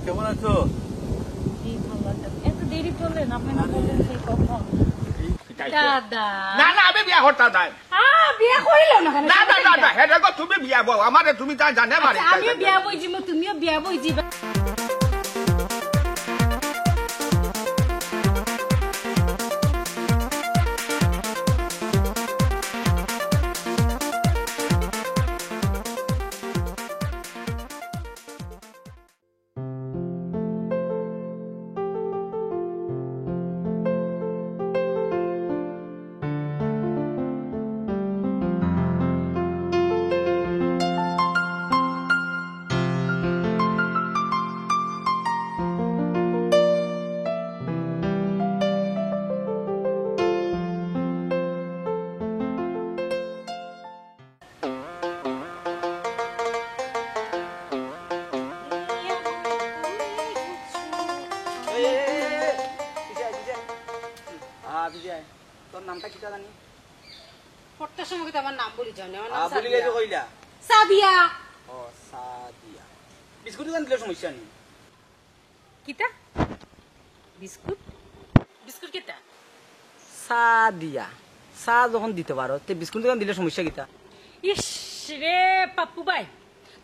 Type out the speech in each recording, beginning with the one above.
কেমন আছো? এত দেরি করলেন, আপনি না বললেন সেই কখন? দাদা না না আমি বিয়া করতাম না। বিয়া করিল না না না না না হেডা গো তুমি বিয়া বউ আমারে তুমি তা জানে মারি। আমিও বিয়া বই যাবো, তুমিও বিয়া বই যাবে। তোর নামটা কিটা জানি? পড়তে সময় কিন্তু আমার নাম বলি জানি, আমার নাম বলি গেছো কইলা সাদিয়া। ও সাদিয়া। বিস্কুট দোকান দিলে সমস্যা নেই। কিটা বিস্কুট? বিস্কুট কিটা? সাদিয়া চা যখন দিতে পারো তে বিস্কুট দোকান দিলে সমস্যা কিটা? ইস রে পাপ্পু ভাই,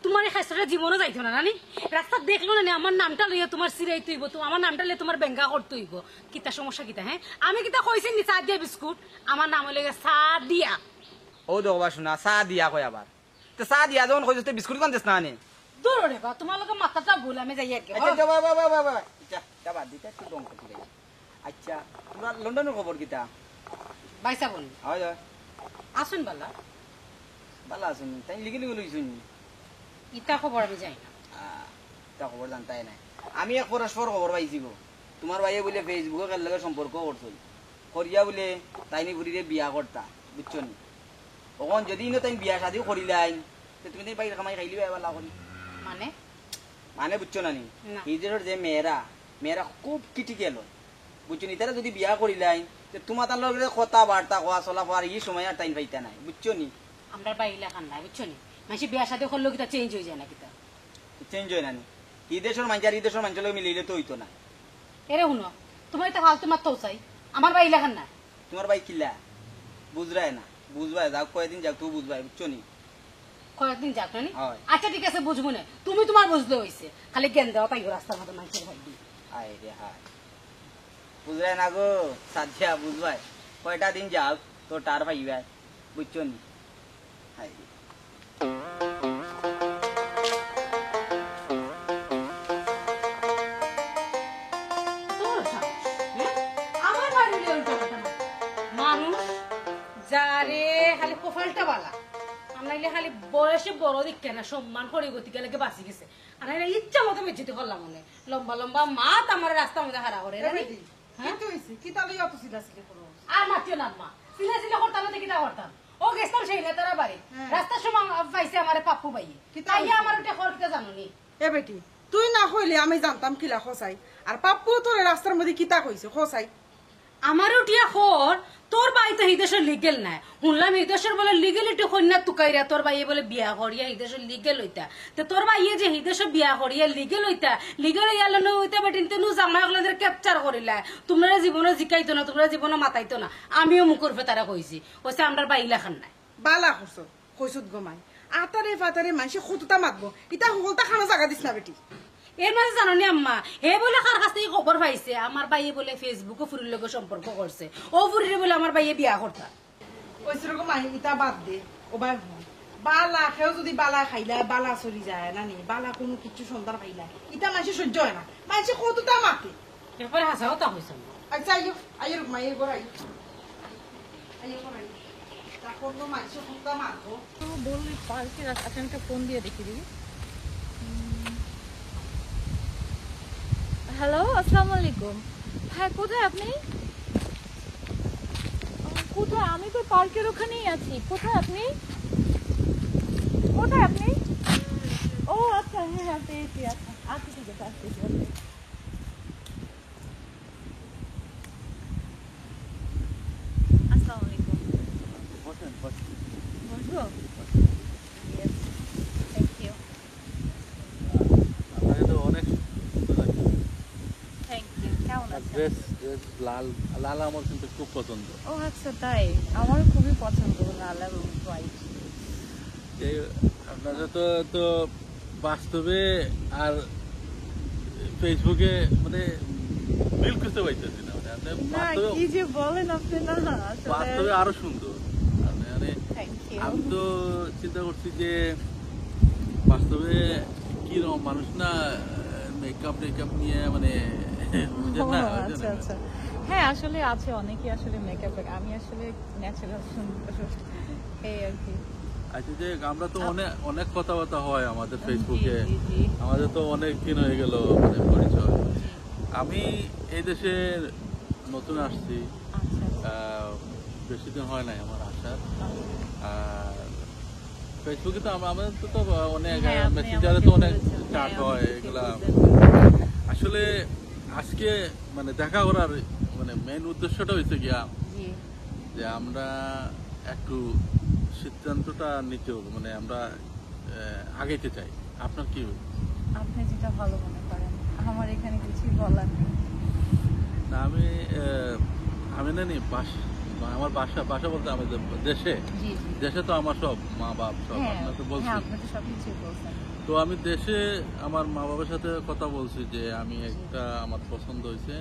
তোমার এই খাইছটা জীবনও যাইতো না জানি। রাস্তা দেখলো না আমার নামটা লইয়া তোমার সিরাই তুইব, আমার নামটা লইয়া তোমার ব্যাংকা করতে হইব। কিতা সমস্যা কিতা? হ্যাঁ আমি কিতা কইছি নি সাদিয়া বিস্কুট? আমার নাম হইলে সাদিয়া। ও দেখবা শোনা সাদিয়া কই আবার। তে সাদিয়া যখন কইছো তে বিস্কুট দোকান দিস না নে। দূর রে বা, তোমার লগে মাথাটা ভুল, আমি যাই আর কি। আচ্ছা বাবা বাবা বাবা যা যা বাদ দিতে একটু দম করতে যাই। আচ্ছা তোমরা লন্ডনের খবর কিটা? বাইসা বল হয় হয় আসুন বালা। ভালো আছেন তাই লিখে লিখে লইছুন। ইতা খবর আমি যাই না। তা খবর জানতাই নাই। আমি এক পরস্পর খবর পাইছি গো। তোমার ভাইয়ে বলে ফেসবুকে কার লগে সম্পর্ক করছিল, করিয়া বলে তাইনি ঘুরিরে বিয়া করতা, বুঝছো নি? তখন যদি না তাই বিয়া শাদিও করিলাই তুমি তাই বাইরে কামাই খাইলি এবার লাগনি। মানে মানে বুঝছো না নি? না। হিজের যে মেয়েরা খুব ক্রিটিক্যাল হয়, বুঝছো নি? তারা যদি বিয়া করিলাই তোমার তার লগে কথা বার্তা কোয়া চলা কোয়ার এই সময় আর টাইম পাইতা নাই, বুঝছো নি? আমরা বাইলা খান নাই, বুঝছো নি? মাসি বিয়া সাথে করলো কিতা চেঞ্জ হয়ে যায় না কিতা? চেঞ্জ হয় না নি? এই দেশের মানুষ আর এই দেশের মানুষের লগে মিলিলে তো হইতো না। এরে শুনো, তোমার এটা হাল তোমার তো চাই, আমার বাইলা খান না। তোমার ভাই কিলা বুঝরায় না, বুঝবাই যাও কয়েকদিন যাও তুই বুঝবাই, বুঝছো নি? কয়েকদিন যাক না নি? হয়। আচ্ছা ঠিক আছে বুঝবো না, তুমি তোমার বুঝলে হইছে, খালি জ্ঞান দেওয়া তাই রাস্তার মতো মানুষের ভাই দিই। হায় রে হায়, বুঝরায় না গো সাদিয়া, বুঝবাই কয়টা দিন যাও তোর টার ভাইবাই, বুঝছো নি? হায় রে। আমার বাড়ি মানুষ যারে খালি কপালটা বালা, নাইলে খালি বয়সে বড় দিকে না সম্মান করে গতিকে লাগে বাঁচি গেছে, আর নাইলে ইচ্ছা মতো বেঁচে করলাম মনে লম্বা লম্বা মাত আমার রাস্তা মধ্যে হারা করে। আর মাতিও না মা, সিলা সিলা করতাম না কিটা করতাম। ও গেছিলাম সেই নেতারা বাড়ি, রাস্তার সময় পাইছে আমার পাপ্পু ভাই, তাই আমার ওটা খরকিটা জানো নি? এ বেটি তুই না কইলে আমি জানতাম কিলা খসাই, আর পাপ্পু তোর রাস্তার মধ্যে কিতা কইছে খসাই? আমার উঠিয়া খর তোর বাড়িতে এই দেশের লিগেল নাই, শুনলাম এই দেশের বলে লিগেলিটি কন্যা তুকাইরা তোর বাইয়ে বলে বিয়া করিয়া এই দেশের লিগেল হইতা। তো তোর বাইয়ে যে এই দেশের বিয়া করিয়া লিগেল হইতা, লিগেল ইয়ালে হইতা বেটিন তেনু জামাই হলে ক্যাপচার করিলা, তোমরা জীবনে জিকাইতো না, তোমরা জীবনে মাতাইতো না। আমিও মুখর ফেতারা কইছি, কইছে আমরা বাইলা খান নাই। বালা করছো কইসুত গমাই আতারে ফাতারে মানুষে খুতুতা মাতবো, ইটা সকলটা খানা জায়গা দিস না বেটি। এর মাঝে জানো নি আম্মা, হে বলে কার কাছ থেকে খবর পাইছে আমার বাইয়ে বলে ফেসবুকে ফুরির লগে সম্পর্ক করছে, ও ফুরিরে বলে আমার বাইয়ে বিয়া করতা। কইছিল গমাই ইটা বাদ দে ও ভাই, বালা খেয়েও যদি বালা খাইলা বালা চলি যায় না নি, বালা কোনো কিছু সন্তান খাইলা ইটা মানুষে সহ্য হয় না, মানুষে খুতুতা মাতে। এরপরে হাসা কথা হয়েছে। আচ্ছা আইও আইও মাই এবার আইও আইও করে তারপর তো মানুষে খুতুতা মারবো। বললি পার্কে একটা ফোন দিয়ে দেখি দিবি। হ্যালো, আসসালামু আলাইকুম। হ্যাঁ কোথায় আপনি? কোথায়? আমি তো পার্কের ওখানেই আছি। কোথায় আপনি? কোথায় আপনি? ও আচ্ছা, হ্যাঁ হ্যাঁ পেয়েছি। আচ্ছা আচ্ছা ঠিক আছে, আসতেছি। আসসালামু আলাইকুম। বসবো? Thank you. আপনাকে তো অনেক ড্রেস লাল লাল আমার কিন্তু খুব পছন্দ। ও আচ্ছা, তাই আমার খুবই পছন্দ লাল এবং হোয়াইট। আপনারা তো তো বাস্তবে আর ফেসবুকে মানে মিল করতে পারতেছি না, মানে আপনি না কি যে বলেন আপনি, না বাস্তবে আরো সুন্দর। মানে থ্যাংক ইউ। আমি তো চিন্তা করছি যে বাস্তবে কিরকম মানুষ না মেকআপ নিয়ে মানে আচ্ছা আচ্ছা, হ্যাঁ আসলে আছে অনেকে আসলে মেকআপ, আমি আসলে ন্যাচারাল সুন্দর এই আর কি। আচ্ছা, যে আমরা তো অনেক কথাবার্তা হয় আমাদের ফেসবুকে, আমাদের তো অনেক দিন হয়ে গেল মানে পরিচয়। আমি এই দেশে নতুন আসছি, বেশি দিন হয় নাই আমার আসার। আর ফেসবুকে তো আমাদের তো অনেক মেসেঞ্জারে তো অনেক চাট হয় এগুলা। আসলে আজকে মানে দেখা করার মানে মেইন উদ্দেশ্যটা হয়েছে গিয়া যে আমরা একটু সিদ্ধান্তটা নিতে হবে, মানে আমরা আগাইতে চাই। আপনার কি? আপনি যেটা ভালো মনে করেন, আমার এখানে কিছুই বলার নেই। না আমি না আমার বাসা বলতে আমাদের দেশে তো আমার সব মা বাপ সব আপনার তো বলছি। তো আমি দেশে আমার মা বাবার সাথে কথা বলছি যে আমি একটা আমার পছন্দ হয়েছে,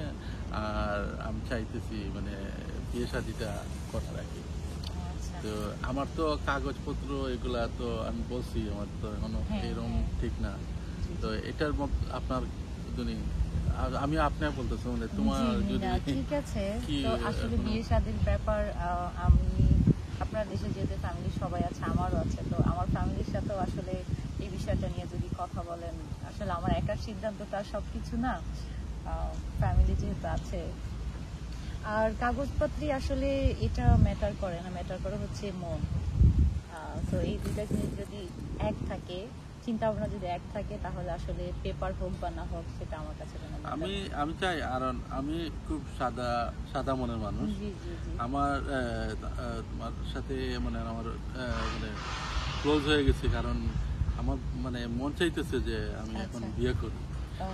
আর আমি চাইতেছি মানে বিয়ে শাদিটা কথা রাখি। তো আমার তো কাগজপত্র এগুলা তো আমি বলছি আমার তো এখনো এরকম ঠিক না। তো এটার আপনার যদি আমি আপনার বলতেছি মানে তোমার যদি ঠিক আছে। তো আসলে বিয়ে শাদীর ব্যাপার আমি আপনার দেশে যেহেতু ফ্যামিলি সবাই আছে, আমারও আছে, তো আমার ফ্যামিলির সাথেও আসলে এই বিষয়টা নিয়ে যদি কথা বলেন, আসলে আমার একার সিদ্ধান্ত তো আর সবকিছু না, ফ্যামিলি যেহেতু আছে। আর কাগজপত্রে আসলে এটা ম্যাটার করে না, ম্যাটার করে হচ্ছে মন। তো এই দুইটা জিনিস যদি এক থাকে, চিন্তা ভাবনা যদি এক থাকে, তাহলে আসলে পেপার হোক বা না হোক সেটা আমার কাছে আমি চাই। আর আমি খুব সাদা মনের মানুষ। আমার তোমার সাথে মানে আমার মানে ক্লোজ হয়ে গেছে, কারণ আমার মানে মন চাইতেছে যে আমি এখন বিয়ে করি।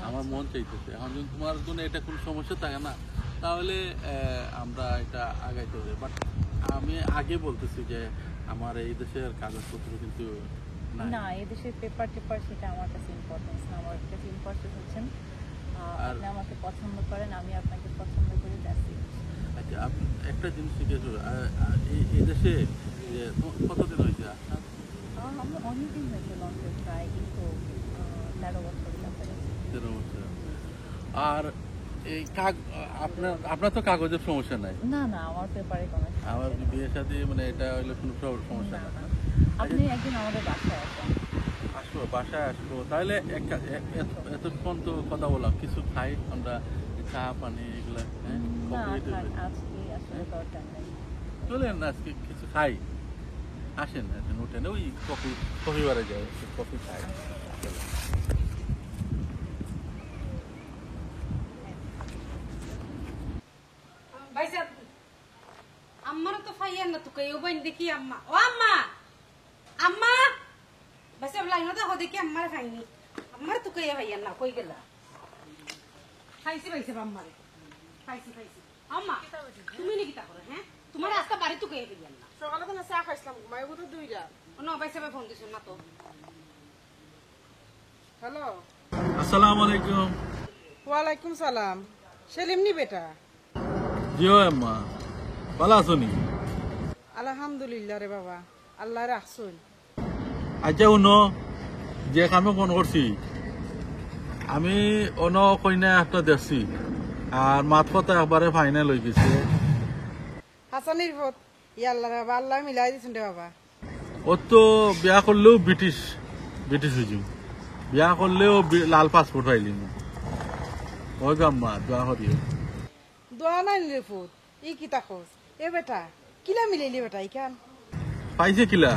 আমার মন চাইতেছে এখন যদি তোমার জন্য এটা কোনো সমস্যা থাকে না, তাহলে আমরা এটা আগাইতে হবে। বাট আমি আগে বলতেছি যে আমার এই দেশের কাগজপত্র কিন্তু না, এই দেশের পেপার টেপার সেটা আমার কাছে ইম্পর্টেন্স না। আমার কাছে ইম্পর্টেন্স হচ্ছেন আপনি আমাকে পছন্দ করেন, আমি আপনাকে পছন্দ করি, দ্যাটস ইট। আচ্ছা, আপনি একটা জিনিস জিজ্ঞেস করুন, এই দেশে কতদিন হয়েছে আসা? আমরা অনেকদিন হয়েছে, লন্ডনে প্রায় কিন্তু 13 বছর কাছাকাছি। 13 বছর। আর এই আপনার তো কাগজের সমস্যা নাই? না না, আমার পেপারে কোনো আমার বিয়ে শাদী মানে এটা হইলে কোনো সমস্যা না। আপনি একদিন আমাদের বাসায় আসেন। বাসায় আসবো, তাহলে এতক্ষণ তো কথা বললাম, কিছু খাই আমরা, চা পানি এগুলা। চলেন আজকে কিছু খাই, আসেন উঠেন, ওই কফি বারে যাই, কফি খাই। আমারও তো ফাইয়ার না তোকে ওবাইন দেখি আম্মা, ও আম্মা আম্মা বাসে লাইনো তো দেখি আম্মার খাইনি, আমার তোকে ফাইয়ার না, কই গেলা? খাইছি আম্মারে, খাইছি আম্মা তুমি নাকি তা করে? হ্যাঁ, তোমার আজকে বাড়ি তোকে ফাইয়ার না। সকালে তো চা খাইছিলাম, ঘুমাই তো 2টা। না বাইসে ফোন দিছ না তো। হ্যালো, আসসালামু আলাইকুম। ওয়ালাইকুম সালাম। সেলিমনি বেটা? জিও আম্মা, ভালো আছো নি? আলহামদুলিল্লাহ রে বাবা, আল্লাহ রাখছুন। আচ্ছা শুনো, যে কামে ফোন করছি আমি অন্য কইনা একটা দেখছি, আর মাত কথা একবারে ফাইনাল হয়ে গেছে। হাসানির ভোট ইয়াল্লা রে বাবা, আল্লাহ মিলাই দিছুন রে বাবা। ও তো বিয়া করলেও ব্রিটিশ হয়েছি, বিয়া করলেও লাল পাসপোর্ট পাইলি না। ওই গাম্মা দোয়া করিও। দোয়া নাই রে ফুট, ই কি তাকস এ বেটা কিলা মিলাইলি বেটা ইখান? পাইছে কিলা?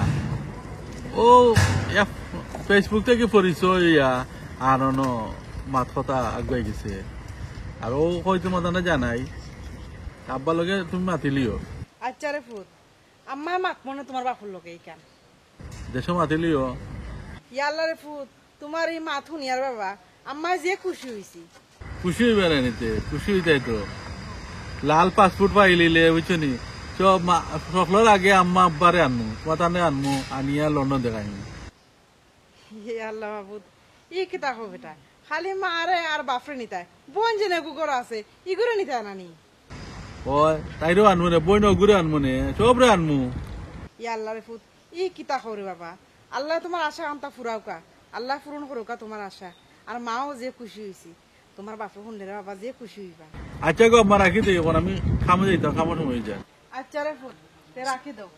ও ফেসবুক থেকে পরিচয় আর মাত কথা আগুয়াই গেছে। আর ও হয়তো মতো জানাই আব্বার লগে তুমি মাতিলিও। আচ্ছা রে ফুট, আম্মা মাত মনে তোমার বাপুর লোকে ইখান দেশ মাতিলিও। ইয়াল্লা রে ফুট, তোমার এই মাত শুনিয়ার বাবা আম্মা যে খুশি হয়েছি। খুশি হইবে না নিতে খুশি হইতাই তো লাল পাসপোর্ট পাইলিলে বুঝছো নি সব সকলের আগে আম্মা আব্বারে আনমু মাতানে আনমু আনিয়া লন্ডন দেখাইমু হে আল্লাহ বাবুদ ই কিতা হো বেটা খালি মারে আর বাপরে নিতায় বোন জেনে গুগর আছে ইগুরে নিতায় নানি ও তাইরও আনমু নে বই নগুরে আনমু নে সবরে আনমু ই আল্লাহ রে ফুত ই কিতা হরে বাবা আল্লাহ তোমার আশা আন্তা ফুরাওকা আল্লাহ পূরণ করুকা তোমার আশা আর মাও যে খুশি হইছি তোমার বাপরে শুনলে রে বাবা যে খুশি হইবা আচ্ছা গো আম্মা রাখি দিই এখন আমি খামে যাইতাম খামার সময় যায় আচ্ছা রে ফুত তে রাখি দাও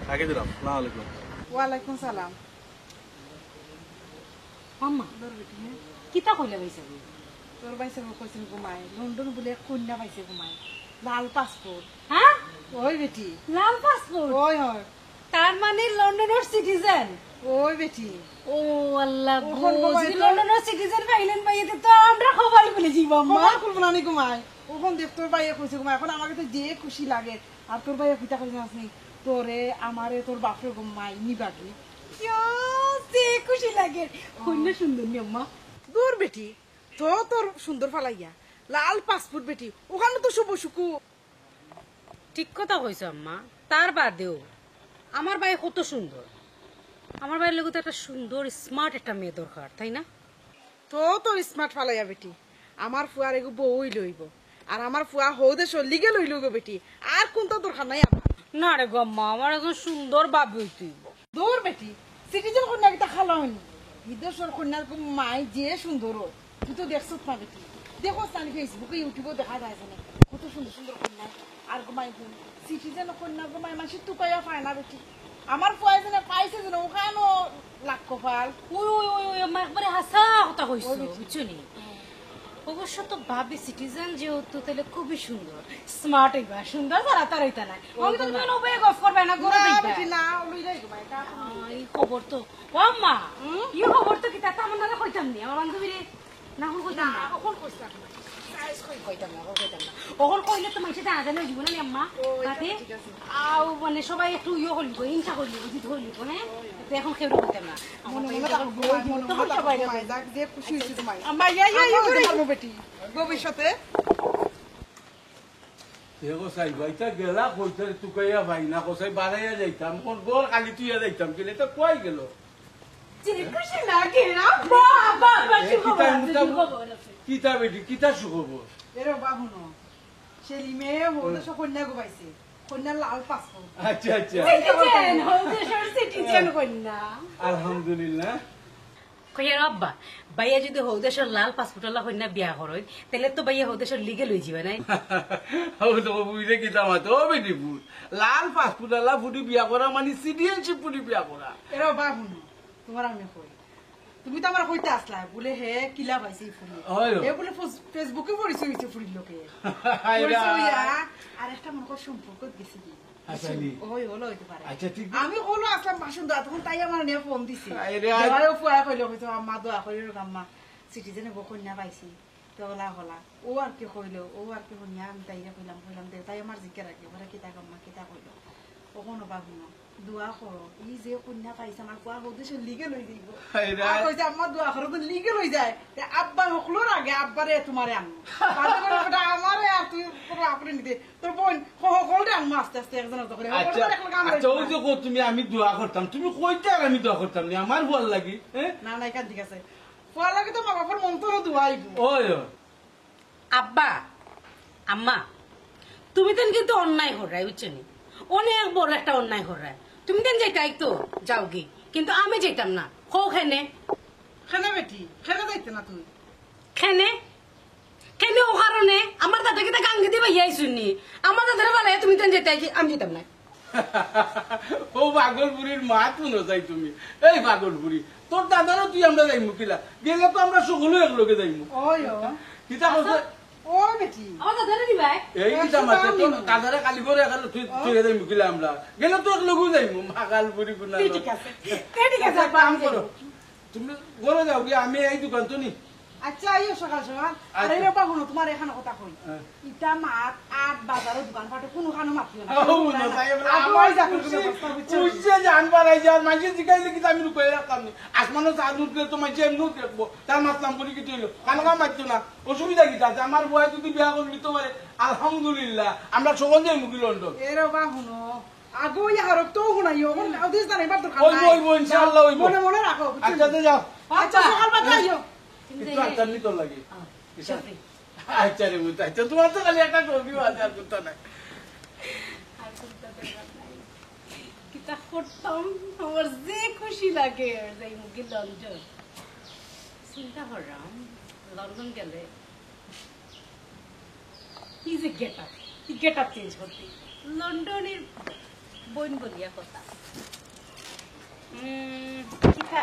রাখি দিলাম আসসালামু আলাইকুম ওয়ালাইকুম সালাম আম্মা কিতা কইলে পাইছে তোর বাইসে কইছেন ঘুমায় লন্ডন বলে কন্যা পাইছে ঘুমায় লাল পাসপোর্ট হ্যাঁ ওই বেটি লাল পাসপোর্ট ওই হয় তার মানে লন্ডনের সিটিজেন ওই বেটি ও আল্লাহ ওখন বাবা যদি এটা- লন্ডনের সিটিজেন পাইলেন ভাইয়াতে তো আমরা খবর বলে যাইব আম্মা আমার কুলবনানি ঘুমায় ওখান দেখ তোর বাইয়ে কইছে ঘুমায় এখন আমাকে তো যে খুশি লাগে আর তোর বাইয়ে পিতা কইছে আসনি তোরে আমারে তোর বাপরে ঘুমায় নিবাকি সে খুশি লাগে কন্যা সুন্দর নি আম্মা দূর বেটি তো তোর সুন্দর ফালাইয়া লাল পাসপোর্ট বেটি ওখানে তো শুভ শুকু ঠিক কথা কইছো আম্মা তার বাদেও আমার ভাই কত সুন্দর আমার ভাইয়ের লোক তো একটা সুন্দর স্মার্ট একটা মেয়ে দরকার তাই না তো তোর স্মার্ট ফালাইয়া বেটি আমার ফুয়ার এগো বউই লইব আর আমার ফুয়া হৌদে লিগে লইল গো বেটি আর কোন তো দরকার নাই আমার না রে গম্মা আমার একজন সুন্দর বাবু হইতুই দূর বেটি সিটিজেন কন্যা কিতা খালো হয়নি বিদেশের কন্যার মাই যে সুন্দর ও। তুই তো দেখছ না বেটি দেখো তানি ফেসবুকে ইউটিউবে দেখা যায় না কত সুন্দর সুন্দর কন্যা আর গোমাই বোন সিটিজেন কন্যা গোমাই মাসি তুকাইয়া পায় না বেটি আমার পয়সা পাইছে যেন ওখানেও লাখ কপাল ওই ওই ওই ওই আমার একবারে হাসা কথা কইছো বুঝছো নি অবশ্য তো ভাবি সিটিজেন যেহেতু তাহলে খুবই সুন্দর স্মার্ট হইবা সুন্দর তারা তার হইতা নাই আমি তো তুমি নবে গফ করবে না গরো না দিবা বেটি না লই যাই গোমাই কা এই খবর তো ও আম্মা এই খবর তো কি তাতা আমার না কইতাম নি আমার বান্ধবী রে না হল কইতাম না এখন কইছ না সাইজ কইতাম না কইতাম না ওখন কইলে তো মাইছে জানা জানা জীবন নি আম্মা তাতে আও মানে সবাই একটু ইয়ে করলিব হিংসা করলিব জিত করলিব হ্যাঁ তো এখন কেউ কইতাম না আমার মনে ভাই মনে তো থাকবো সবাই গোমাই দেখ যে খুশি হইছে তোমায় আম্মা ইয়া করে মারবো বেটি ভবিষ্যতে কসাই ভাইটা গেলা কইতে তুকাইয়া ভাই না কসাই বাড়াইয়া যাইতাম কোন গোর খালি তুইয়া যাইতাম কিনে তো কই গেল যে খুশি লাগে না বাবা বাবা কিতা বেটি কিতা সুখব এরো বাহুনো সেলিমে হৌদে কন্যা গো পাইছে কন্যা লাল পাসপোর্ট আচ্ছা আচ্ছা সিটিজেন হলদে সর সিটিজেন কইনা আলহামদুলিল্লাহ কইয়ার আব্বা ভাইয়া যদি হৌদেশের লাল পাসপোর্টলা কইনা বিয়া করই তাহলে তো ভাইয়া হৌদেশের লিগে লই যাবে নাই ও তো বুঝে কিতা মাতো ও বেটি ফুট লাল পাসপোর্ট আলা ফুটি বিয়া করা মানে সিটিজেনশিপ ফুটি বিয়া করা এরো বাহুনো তোমার আমি কই তুমি তো আমার কইতে আসলা বলে হে কিলা পাইছে ফুলি হয় এ বলে ফেসবুকে পরিচয় হইছে ফুলির লোকে হায়রা। পরিচয় হইয়া আর একটা মনে কর সম্পর্ক গেছি আসলে ওই হলো হইতে পারে আচ্ছা ঠিক আমি হলো আসলাম বাসন দা তখন তাই আমার নিয়ে ফোন দিছে আরে, দেওয়ারে ফুয়া কইলো কইতো আম্মা দোয়া করিও আম্মা সিটিজেনে গো কন্যা পাইছি তো হলা ও আর কি কইলো ও আর কি কন্যা আমি তাইরা কইলাম দে তাই আমার জিজ্ঞাসা রাখি বলে কিতা আম্মা কিতা কইলো ও কোনো বাবু না দোয়া করো ই যে কন্যা পাইছে আমার ফুয়া হদেশে লিগে লই দিব আরে। আর কইছে আম্মা দোয়া করো তো লিগে লই যায় তে আব্বা হকলোর আগে আব্বারে তোমারে আনবো তাহলে বলে বেটা আমারে আর তুই পুরো আপনি নিতে তোর বোন হকলরে আনবো আস্তে আস্তে একজন করে আচ্ছা আচ্ছা ওই যে কো তুমি আমি দোয়া করতাম তুমি কইতে আর আমি দোয়া করতাম নি আমার ভাল লাগি হ্যাঁ না না এখান ঠিক আছে ফুয়া লাগে তো মা বাবার মন্ত্র দোয়াইব ওই আব্বা আম্মা তুমি তেন কিন্তু অন্যায় করাই বুঝছো নি অনেক বড় একটা অন্যায় করাই তুমি তেন যেটাই তো যাও কি কিন্তু আমি যেতাম না খেনে খেলে বেটি খেলে যাইতে না তুই খেনে খেনে ও কারণে আমার দাদা কিতা গাঙ্গি দিবা ইয়াই শুনি আমার দাদারে বলে তুমি তেন যেতে আমি যেতাম না ও পাগলপুরীর মা তুনো যাই তুমি এই পাগলপুরি তোর দাদারও তুই আমরা যাইমু কিলা গেলে তো আমরা সকলে একলগে যাইমু ওই ও কিতা করছে ও বেটি আমার দাদারে দিবাই এই কিতা মাতে তোর দাদারে কালি করে এখানে তুই তুই যাইমু কিলা আমরা গেলে তো একলগে যাইমু পাগলপুরি গুনা ঠিক আছে ঠিক আছে আব্বা, আমি করো তুমি ঘরে যাও কি আমি এই দোকান তো নি আচ্ছা আইও সকাল সকাল আরে রে বাবু তোমার এখানে কথা কই ইটা মাত আট বাজারের দোকান ফাটে কোনো খানো মাতিও না ও বুনো তাই বুঝছে জান বাড়াই যার মাঝে জিগাইলে কি আমি কই রাখতাম নি আসমানো চাঁদ উঠলে তো মাঝে এমনি দেখবো তার মাতলাম করি কি হইলো কানকা মারতো না অসুবিধা কি আছে আমার বয় যদি বিয়া করবি তো পারে আলহামদুলিল্লাহ আমরা সকল যাই মুগি লন্ডন এ রে বাবু আগো ইহার তো হুনাইও কোন আউদিস না এবার দরকার ওই ওই ওই ইনশাআল্লাহ ওই মনে মনে রাখো আচ্ছা তো যাও আচ্ছা সকাল বাজে আইও একটু আচ্ছা নি তো লাগে আচ্ছা রে বুঝতে আচ্ছা তোমার তো খালি একটা ছবি আছে আর কথা নাই কিতা করতাম আমার যে খুশি লাগে যাই মুখে লন্ডন চিন্তা করলাম লন্ডন গেলে কি যে গেট আপ চেঞ্জ করতে লন্ডনের বইন বলিয়া কথা কিতা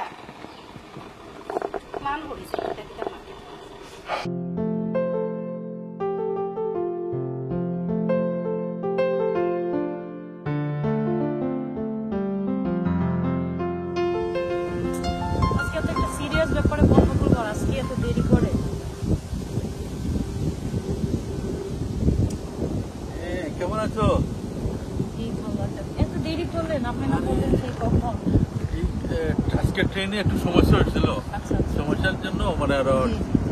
মান করিছে কিতা কিতা মাকে আজকে তো একটা সিরিয়াস ব্যাপারে বলবো বলবো আজকে এত দেরি করে কেমন আছো? এই ভালো একটা এত দেরি করলেন আপনি না বললেন সেই কখন আজকে ট্রেনে একটু সমস্যা হয়েছিল, আচ্ছা আচ্ছা সমস্যার জন্য মানে আরো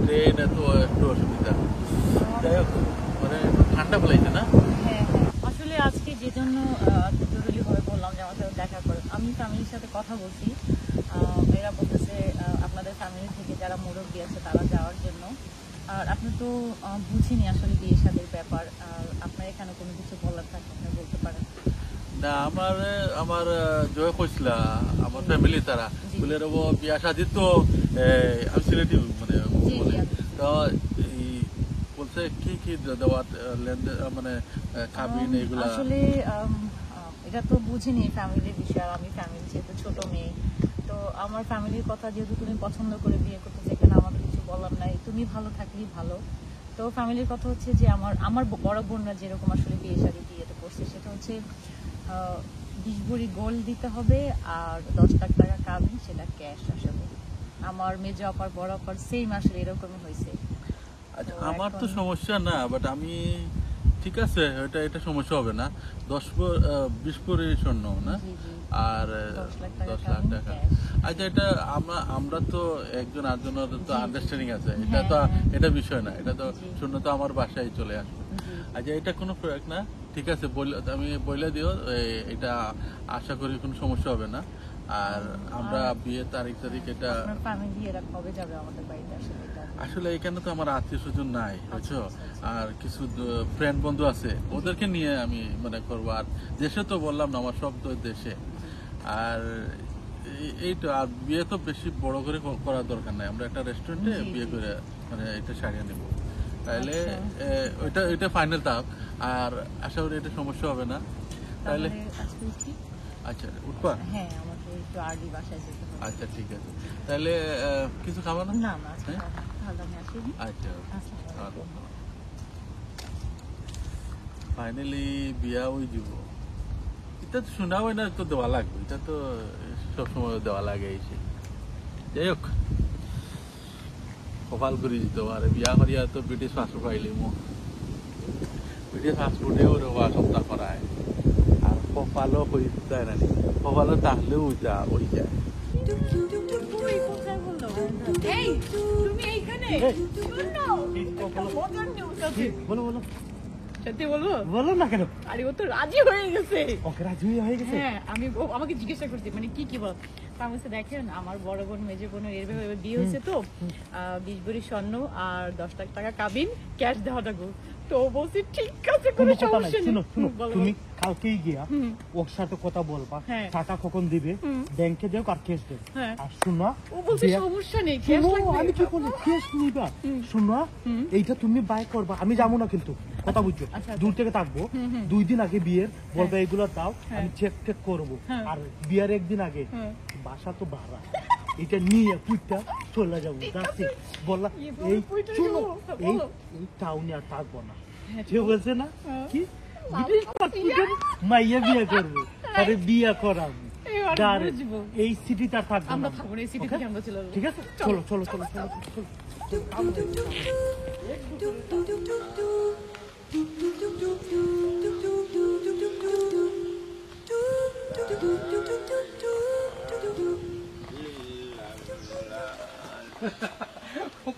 ট্রেন এত একটু অসুবিধা। যাই হোক, মানে ঠান্ডা ফেলাইছে না? হ্যাঁ আসলে আজকে যে জন্য জরুরি ভাবে বললাম যে আমার সাথে দেখা করেন আমি ফ্যামিলির সাথে কথা বলছি এরা বলতেছে আপনাদের ফ্যামিলি থেকে যারা মুরব্বী আছে তারা যাওয়ার জন্য আর আপনি তো বুঝিনি আসলে বিয়ে শাদীর ব্যাপার আর আপনার এখানে কোনো কিছু বলার থাকে আপনি বলতে পারেন না, আমার জয় কইসলা আমার ফ্যামিলি তারা বলে রব বিয়া শাদি তো আমি সিলেটি মানে বলে তো বলছে কি দেওয়া লেনদেন মানে কাবিন এগুলা আসলে এটা তো বুঝিনি ফ্যামিলির বিষয় আমি ফ্যামিলি যেহেতু ছোট মেয়ে তো আমার ফ্যামিলির কথা যেহেতু তুমি পছন্দ করে বিয়ে করতে যেখানে আমার কিছু বলার নাই তুমি ভালো থাকলেই ভালো তো ফ্যামিলির কথা হচ্ছে যে আমার বড় বোনরা যেরকম আসলে বিয়ে শাদী বিয়েটা করছে সেটা হচ্ছে 20 ভরি গোল্ড দিতে হবে আর 10 লাখ টাকা কাবিন সেটা ক্যাশ আসলে আমার মেজো আপার বড় আপার সেম আসলে এরকমই হয়েছে আচ্ছা আমার তো সমস্যা না বাট আমি ঠিক আছে এটা সমস্যা হবে না 20 ভরি স্বর্ণ না আর 10 লাখ টাকা আচ্ছা এটা আমরা তো একজন আরেকজনের তো আন্ডারস্ট্যান্ডিং আছে এটা বিষয় না এটা তো শূন্য তো আমার বাসায় চলে আসবে আচ্ছা এটা কোনো প্রয়োগ না ঠিক আছে আমি বলে দিও এটা আশা করি কোনো সমস্যা হবে না আর আমরা বিয়ে তারিখ এটা আসলে এখানে তো আমার আত্মীয় স্বজন নাই বুঝছো আর কিছু ফ্রেন্ড বন্ধু আছে ওদেরকে নিয়ে আমি মানে করবো আর দেশে তো বললাম না আমার সব তো দেশে আর এইটা আর বিয়ে তো বেশি বড় করে করার দরকার নাই আমরা একটা রেস্টুরেন্টে বিয়ে করে মানে এটা সারিয়ে নেবো তাহলে এটা ফাইনাল থাক আর আশা করি এটা সমস্যা হবে না তাহলে আচ্ছা উঠবা হ্যাঁ আমাকে একটু আর্লি বাসায় যেতে হবে আচ্ছা ঠিক আছে তাহলে কিছু খাবা না না আচ্ছা ফাইনালি বিয়া হয়ে যাব এটা তো শোনা হয় না তো দেওয়া লাগবে এটা তো সবসময় দেওয়া লাগে এসে যাই হোক কপাল করে দিত আর বিয়া করিয়া তো ব্রিটিশ পাসপোর্ট পাইলি ব্রিটিশ পাসপোর্টেও রোয়া সপ্তাহ করায় আর কপালও হয়ে যায় না কপালও তাহলেও ওই যায় সত্যি বলবো বলো না কেন আরে ও তো রাজি হয়ে গেছে ওকে রাজি হয়ে গেছে হ্যাঁ আমাকে জিজ্ঞাসা করছি মানে কি বল আমি দেখেন আমার বড় বোন মেজো বোনের এরভাবে বিয়ে হয়েছে তো 20 ভরি স্বর্ণ আর 10 লাখ টাকা কাবিন ক্যাশ দেওয়া লাগবে তো বলছি ঠিক আছে কোনো সমস্যা নেই তুমি কালকেই গিয়া ওর সাথে কথা বলবা টাকা কখন দিবে ব্যাংকে দেও আর ক্যাশ দেও আর শুনো ও বলছে সমস্যা নেই ক্যাশ লাগবে আমি কি করব ক্যাশ নিবা শুনো এইটা তুমি বাই করবা আমি যাবো না কিন্তু কথা বুঝছো দূর থেকে থাকবো 2 দিন আগে বিয়ের বলবে এগুলো দাও আমি চেক করবো আর বিয়ের একদিন আগে বাসা তো ভাড়া এটা নিয়ে পুইটা চলে যাবো যাচ্ছি বললা এই টাউনে আর থাকবো না সে বলছে না কি মাইয়া বিয়ে করবো আরে বিয়ে করাবো এই সিটিতে আর থাকবো আমরা থাকবো না এই সিটি থেকে আমরা চলে যাবো ঠিক আছে চলো চলো চলো চলো চলো কাম হয়ে গেছে।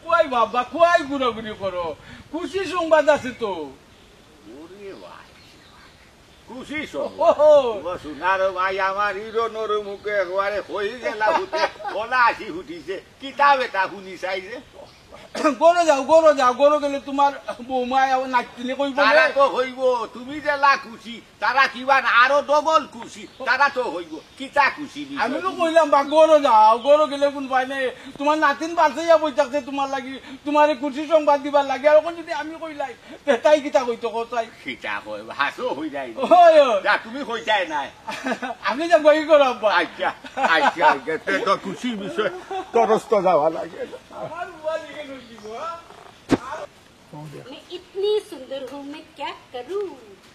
কুয়াই বাবা কুয়াই ঘুরাঘুরি করো, খুশি সংবাদ আছে তো। খুশি ওহো। সোনার ভাই আমার হিরোনোর মুখে একবারে হয়ে গেলা হুতে ওলা আসি হুটিছে কিতাব এটা শুনি চাইছে গরো যাও গরো গেলে তোমার বৌমায় নাচতিলে কইব তারা তো হইব, তুমি জেলা খুশি তারা কিবা আরো ডবল খুশি, তারা তো হইব কিতা খুশি আমি তো কইলাম বা গরো যাও, গরো গেলে কোন পাই নাই তোমার নাতিন বাঁচাইয়া বই থাকছে তোমার লাগি, তোমার খুশি সংবাদ দিবার লাগে। আর এখন যদি আমি কইলাই তাই কিতা কইতো কথাই কিতা কই হাসো হই যায় ওই যা তুমি কইতাই নাই আপনি যা গই করো আব্বা। আচ্ছা আচ্ছা আচ্ছা তো খুশি বিষয় তরস্ত যাওয়া লাগে। আমার বুয়া লিখে নইছি গো। मैं इतनी सुंदर हूँ, मैं क्या करूँ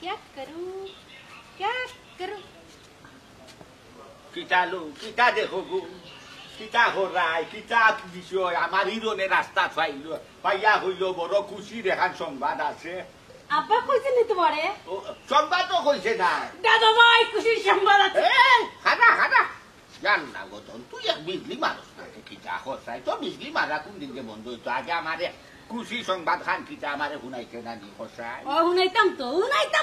क्या करूँ क्या करूँ। কিতা লো কিতা দেখো গো, কিতা হরাই কিতা বিষয় আমার হিরোনে রাস্তা পাইল পাইয়া হইল বড় খুশি দেখার সংবাদ আছে। আব্বা কইছে নি তোমারে? ও, সংবাদ তো কইছে না দাদা ভাই খুশির সংবাদ আছে। খানা জান না গতন তুই এক বিজলি মানুষ না কিতা হসাই তো বিজলি মারা কোন দিন যে বন্ধ হইতো আগে আমারে খুশি সংবাদ খান কিতা আমারে শুনাইছে না নি হসাই। ও হুনাইতাম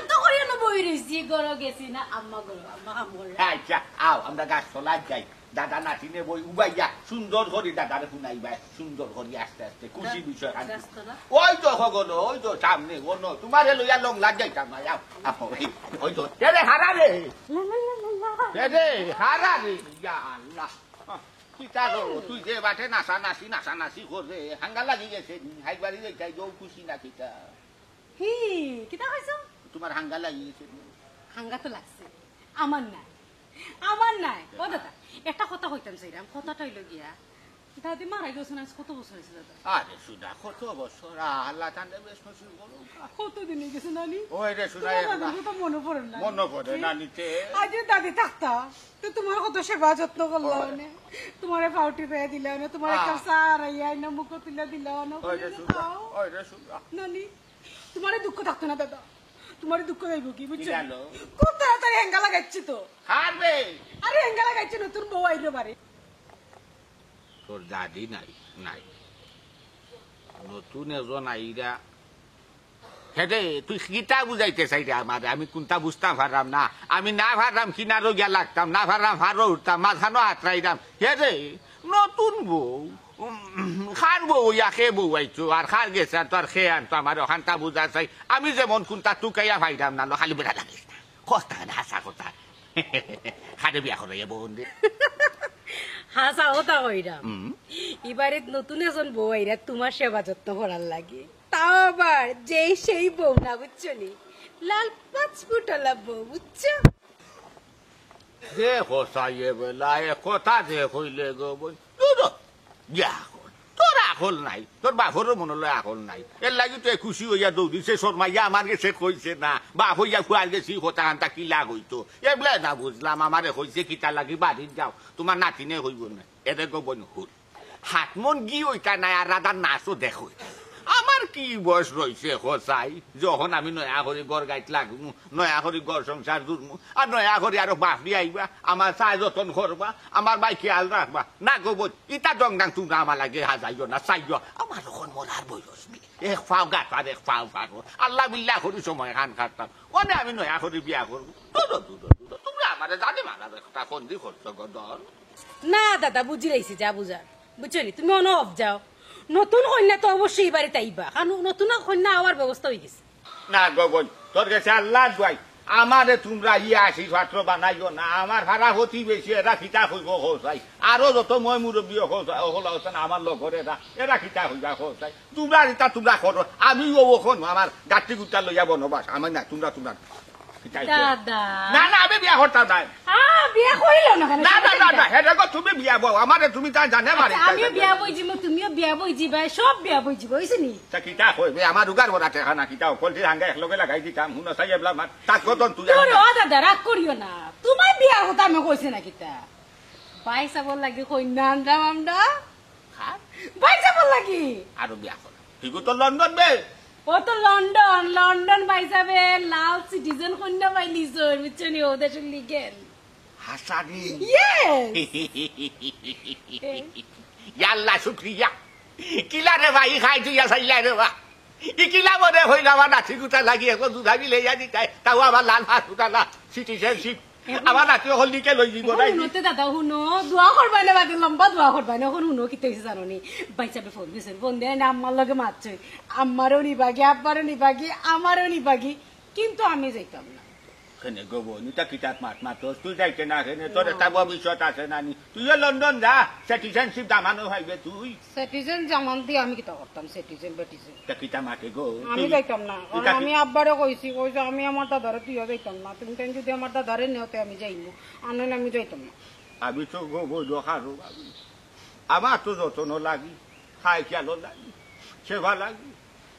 তো করিয়া না বই রইছি, গরো গেছি না আম্মা গরো আম্মা আমরে। আচ্ছা আও আমরা গাছ চলাই যাই, দাদা নাতিনে বই উবাইয়া সুন্দর করে দাদারে শুনাইবা, সুন্দর করে আস্তে আস্তে খুশি বিষয় খান। গাছতলা? ওই তো হগল ওই তো সামনে অন্য তোমারে লইয়া লং লাগ যাইতাম না যাও ওই তো রে হারা রে রে হারা রে ইয়া আল্লাহ কিতা লো তুই যে বাটে নাচা নাচি করে হাঙ্গা লাগি গেছে হাইবাড়ি যাই যাও খুশি না কিতা হি কিতা কইছো? তোমার হাঙ্গা লাগি গেছে হাঙ্গা তো লাগছে, আমার নাই ও দাদা একটা কথা কইতাম চাইরাম, কথাটা হইল গিয়া দাদি মারা গেছে না কত বছর হয়েছে দাদা? আরে সুদা কত বছর আল্লাহ তান্ডে বেশ নসিব করো কতদিন হয়ে গেছে নানি? ওই রে সুদা দাদির কথা মনে পড়ে না? মনে পড়ে নানিতে আজ যদি দাদি থাকতা তো তোমার কত সেবা যত্ন করলাম না, তোমার পাউটি পেয়ে দিলাম না, তোমার একটা সার আইয়া না মুখ তুলে দিলাম না। ওই রে সুদা ওই রে সুদা নানি তোমার দুঃখ থাকতো না দাদা, তোমার দুঃখ যাইব কি বুঝছো? কি জানো? খুব তাড়াতাড়ি হেঙ্গা লাগাচ্ছি তো। হারবে আরে হেঙ্গা লাগাচ্ছি নতুন বউ আইলো বাড়ি। তোর দাদি নাই নাই নতুন এজন আইরা হেরে তুই কিতা বুঝাইতে চাইরে আমার আমি কোনটা বুঝতাম পারলাম না, আমি না পারলাম কিনারও গিয়া লাগতাম না পারলাম হারও উঠতাম মাথানো আত্রাইতাম হেরে নতুন বউ খার বউ ইয়াকে বউ আইছো আর খার গেছে আর তোর খেয়ে আনতো আমার ওখানটা বুঝা চাই আমি যেমন কোনটা টুকাইয়া ভাইরাম না খালি বেড়া লাগিস না কথা না হাসা কথা খারে বিয়া করে বোন রে হাসা ওটা কইরাম এবারে নতুন এজন বউ আইরা তোমার সেবা যত্ন করার লাগে, তাও আবার যেই সেই বউ না বুঝছো নি, লাল 5 ফুটলা বউ বুঝছো? যে হসাইয়ে বেলা এ কথা যে হইলে গো বই তোর আকল নাই, তোর বাপরও মনে লয় আকল নাই, এর লাগি তুই খুশি হইয়া দৌড়িছে শর্মাইয়া আমার গেছে কইছে না বাপ হইয়া খুয়ার গেছি কথা আনতা কি লাগ হইতো এবলা না বুঝলাম আমারে হইছে কিতা লাগি বাড়ির যাও তোমার নাতিনে হইব না এদের গো বোন হুল হাত মন গি ওইটা নাই আর রাধার নাচও দেখো আমার কি বয়স রয়েছে হসাই যখন আমি নয়া করে গড় গাইত লাগবো নয়া করে গড় সংসার জুড়বো আর নয়া করে আরো বাপরি আইবা আমার চাই যতন করবা আমার ভাই খেয়াল রাখবা না গো বোন ইটা জংডাং তোমরা আমার লাগে হাজাইও না চাইও আমার এখন মরার বয়স এক ফাও গাছ আর এক ফাও ফারো আল্লাহ বিল্লাহ করি সময় খান খাতাম ওনে আমি নয়া করে বিয়া করবো তোমরা আমার জানে মারা একটা ফন্দি করছো গো দল না দাদা বুঝি রাইছি যা বুঝার বুঝছো নি, তুমি অন অফ যাও, নতুন কন্যা তো অবশ্যই বাড়িতে আইবা কারণ নতুন কন্যা আওয়ার ব্যবস্থা হয়ে গেছে। না গো বোন তোর কাছে আল্লাহ দোয়াই আমারে তোমরা ইয়ে আসি ছাত্র বানাইও না আমার ভাড়া হতি বেশি এরা খিতা হইব হোসাই আরো যত মই মুরব্বী হল হচ্ছেন আমার লগর এরা খিতা হইবা হোসাই তোমরা এটা তোমরা করো আমিও ওখন আমার গাঠি গুটা লইয়া বনবাস আমি না তোমরা তোমরা দাদা না না আমি বিয়া করতাম না বিয়া করিল না না না না না হেটা গো তুমি বিয়া বউ আমারে তুমি তা জানে মারি আমিও বিয়া বই যাবো তুমিও বিয়া বই যাবা সব বিয়া বই যাবো হইছে নি তা কিতা কইবে আমার উগার বড়া টেকা না কিতা কলটি হাঙ্গা একলগে লাগাই দিতাম হুন সাই এবলা মার তাক গতন তুই ও দাদা রাগ করিও না, তোমার বিয়া কথা আমি কইছে না কিতা বাইসা বল লাগি কই নান্দা মামদা বাইসা বল লাগি আরো বিয়া করা ঠিক তো লন্ডন বে ও তো লন্ডন লন্ডন পাই যাবে লাল সিটিজেন কন্যা পাই লিছো বুঝছো নি ও দেশের লিগেল হাসানি ইয়েস ইয়াল্লা শুক্রিয়া কিলা রে ভাই খাই তুই আসাইলা রে বা ইকিলা মনে হইল আমার নাতি গুতা লাগি এখন দুধা মিলে যা দিতাই তাও আমার লাল ভাত গুতা সিটিজেনশিপ আমার নাতি হলিকে লই দিব নাই শুনোতে দাদা শুনো দোয়া করবাই না বাদে লম্বা দোয়া করবাই না এখন শুনো কি তৈছে জানো নি বাইচাবে ফোন দিছেন ফোন দেয় না আমার লগে মারছে আমারও নিবাগি আব্বারও নিবাগি আমারও নিবাগি কিন্তু আমি যাইতাম না কেনে গো নিতা কিতাব মাত তুই যাইতে না কেনে তোর একটা ভবিষ্যৎ আছে নানি তুই লন্ডন যা সিটিজেনশিপ দামানো হইবে তুই সিটিজেন জামান দিয়ে আমি কিতা করতাম সিটিজেন বেটিজেন তা কিতা মাকে গো আমি যাইতাম না কারণ আমি আব্বারে কইছি আমি আমার দাদারে তুইও যাইতাম না তুমি কেন যদি আমার দাদারে নেওতে আমি যাইমু আনলে আমি যাইতাম না আমি তো গো দোকানো আমার তো যত্ন লাগি খাই খেয়ালো লাগি সেবা লাগি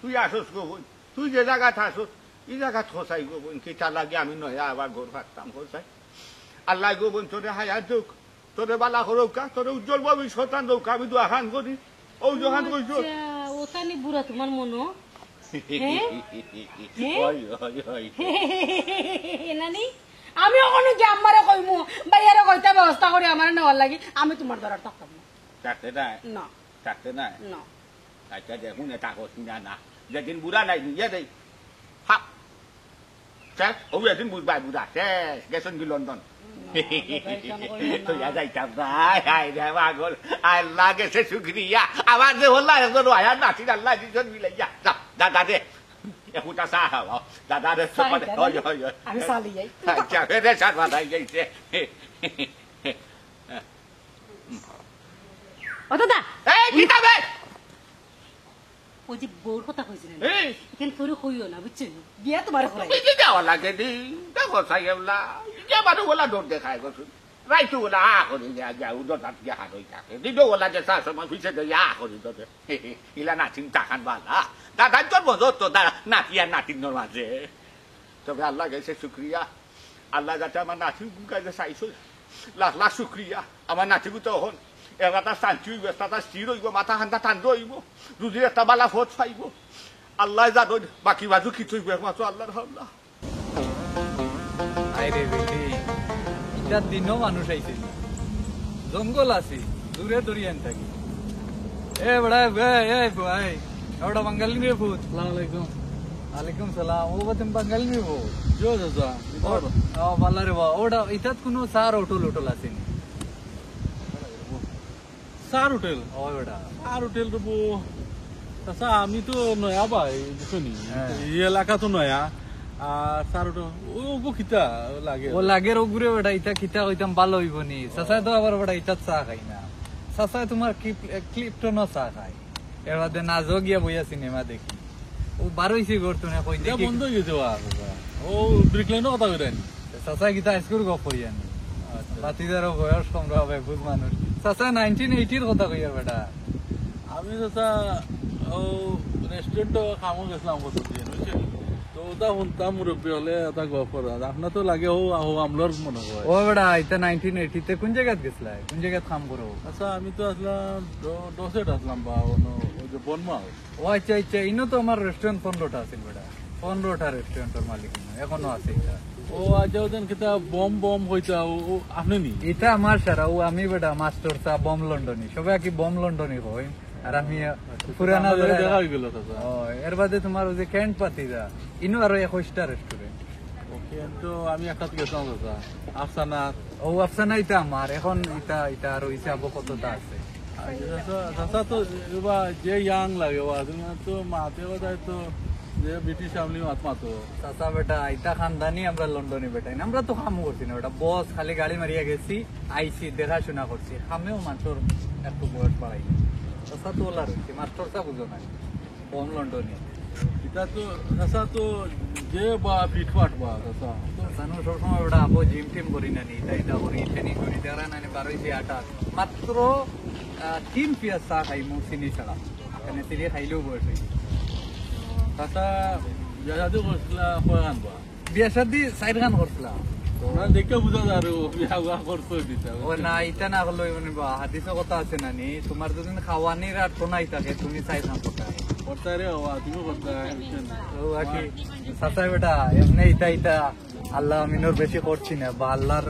তুই আসস গো তুই যে জায়গা থাকস এই জায়গা খোসাই গো বোন কিতা লাগে আমি নয় আবার ঘর ফাটতাম খোসাই আল্লাহ গো বোন তোরে হায়াত দুঃখ তোরে বালা করৌকা তোরে উজ্জ্বল ভবিষ্যৎ দৌক আমি তো আহান করি ও যখন কইছ ওখানে বুড়া তোমার মনো নানি আমি ওখানে যে আমারে কইমু বাইরে কইতে ব্যবস্থা করি আমার নেওয়ার লাগি আমি তোমার দ্বারা থাকতাম না থাকতে নাই না থাকতে নাই না আচ্ছা দেখুন এটা করছি না না যেদিন বুড়া নাই নিয়ে দেয় হাপ শেষ ও যেদিন বুঝবাই বুড়া শেষ গেছেন কি লন্ডন তো যাইতাম নাই হাই রে পাগল আল্লাহ গেছে শুক্রিয়া আমার যে হল্লা একজন আয়ার নাতির আল্লাহ দুজন মিলে যা দাদা দে একুটা চা খাওয়াও দাদা রে আমি চালি যাই আচ্ছা ফেরে সার বাধাই যাইছে ও দাদা এই কিতাবে ওই যে বউর কথা কইছিলেন এখানে তোরে কইও না বুঝছেন বিয়া তোমার করাই এই যাওয়া লাগে দি দেখো সাইকেললা যে বারো গোলা দৌড় দেখায় গো রাইতু গোলা করি যাও দোটাত গিয়ে হাত হয়ে থাকে দিদো গোলা যে চার সময় খুঁজে দেয় করি তোদের ইলা নাতিন টাকান বালা দাদার জন্ম তো নাতি আর নাতির মাঝে তবে আল্লাহ গেছে শুক্রিয়া আল্লাহ যাতে আমার নাতি কাজে চাইছো লাখ লাখ শুক্রিয়া আমার নাতিগু তখন এগাটা শান্তি হইব একটা স্থির হইব মাথা খান্দা টান হইব দুদিন একটা বালা ফোট পাইব আল্লাহ জানো বাকি বাজু কিছু হইব একমাত্র আল্লাহর হাল্লা আইরে বেটি ইটার দিনও মানুষ আইছে জঙ্গল আছে দূরে দূরিয়ান থাকি এ বড়া এ ভাই ওটা বাঙালি রে ভূত আসসালামু আলাইকুম ওয়ালাইকুম সালাম ও তুমি বাঙালি রে ভূত জো দাদা ও ভালো রে বা ওটা ইটাত কোনো সার হোটেল আছে নি সার হোটেল ওটা সার হোটেল তো আচ্ছা আমি তো নয়া ভাই শুনি এই এলাকা তো নয়া আর সার হোটেল ও খিতা লাগে ও লাগের ওগুরে ওটা ইটা খিতা হইতাম ভালো হইব নি সাসায় তো আবার ওটা ইটা চা খাই না সাসায় তোমার ক্লিপটনও চা খাই এর বাদে নাজো গিয়া বইয়া সিনেমা দেখি ও বারোইছি করতো না কই দেখি বন্ধ হয়ে গেছে ও ব্রিকলাইনও কথা কইরেন সাসায় গীতা স্কুল গপ হইয়া নি বাতিদারও বয়স কম হবে বুঝ মানুষ চাচা 1980 কথা কইয়া বেটা আমি চাচা ও রেস্টুরেন্টও খামো গেছিলাম কতদিন বুঝছেন তো ওটা শুনতাম মুরব্বী হলে এটা গপ করা আপনার তো লাগে ও আমলার মনে হয় ও বেটা এটা 1980 তে কোন জায়গায় গেছলা কোন জায়গায় কাম করো আচ্ছা আমি তো আসলাম দশেট আসলাম বা ওই যে বনমাল ও আচ্ছা আচ্ছা ইনো তো আমার রেস্টুরেন্ট 15টা আছে বেটা 15টা রেস্টুরেন্টের মালিক এখনো আছে এটা ও আচ্ছা ওদের কিতা বম হইতা ও আপনি নি এটা আমার সারা ও আমি বেটা মাস্টার চা বম লন্ডনি সবাই কি বম লন্ডনি হয় আর আমি পুরানা দেখা হয়ে গেল চাচা ও এর বাদে তোমার ওই যে can't পাতিদা Eno R 21টা restaurant okay তো আমি একটা গেছিলাম চাচা আফসানা ও আফসানা এটা আমার এখন এটা আর হিসাব কতটা আছে চাচা তো এবার যে ইয়াং লাগে ও তুমি তো মাতে বোধহয় তো যে ব্রিটিশ আমলি মাতো চাচা বেটা এটা খানদানি আমরা লন্ডনে বেটা আমরা তো কাম করছি না বেটা বস খালি গাড়ি মারিয়া গেছি আইসি দেখাশোনা করছি আমিও মাস্টার একটু বয়স বাড়াই চাচা তো ওলা রয়েছে মাস্টারটা বুঝো না কম লন্ডনে এটা তো চাচা তো যে বা ফিটফাট বা চাচা জানো সবসময় বেটা আবো জিম টিম করি না নি এটা করি ট্রেনিং করি দেখা না বারোইছি আটা মাত্র 3 পিয়াজ চা খাই মু চিনি ছাড়া এখানে চিনি খাইলেও বয়স হয়েছে চাচা বিয়া শাদি করছিলা কয় গান বা বিয়া শাদি 4 গান করছিলাম দেখে বুঝা যায় আর বিয়া করতে দিতে ও না এটা না হলো মানে হাদিসে কথা আছে না নি তোমার যদি খাওয়ানির আর তো নাই থাকে তুমি চাই না করতে রে তুমি করতে ও আকি সাসাই বেটা এমনি এটা আল্লাহ আমিনোর বেশি করছি না বা আল্লাহর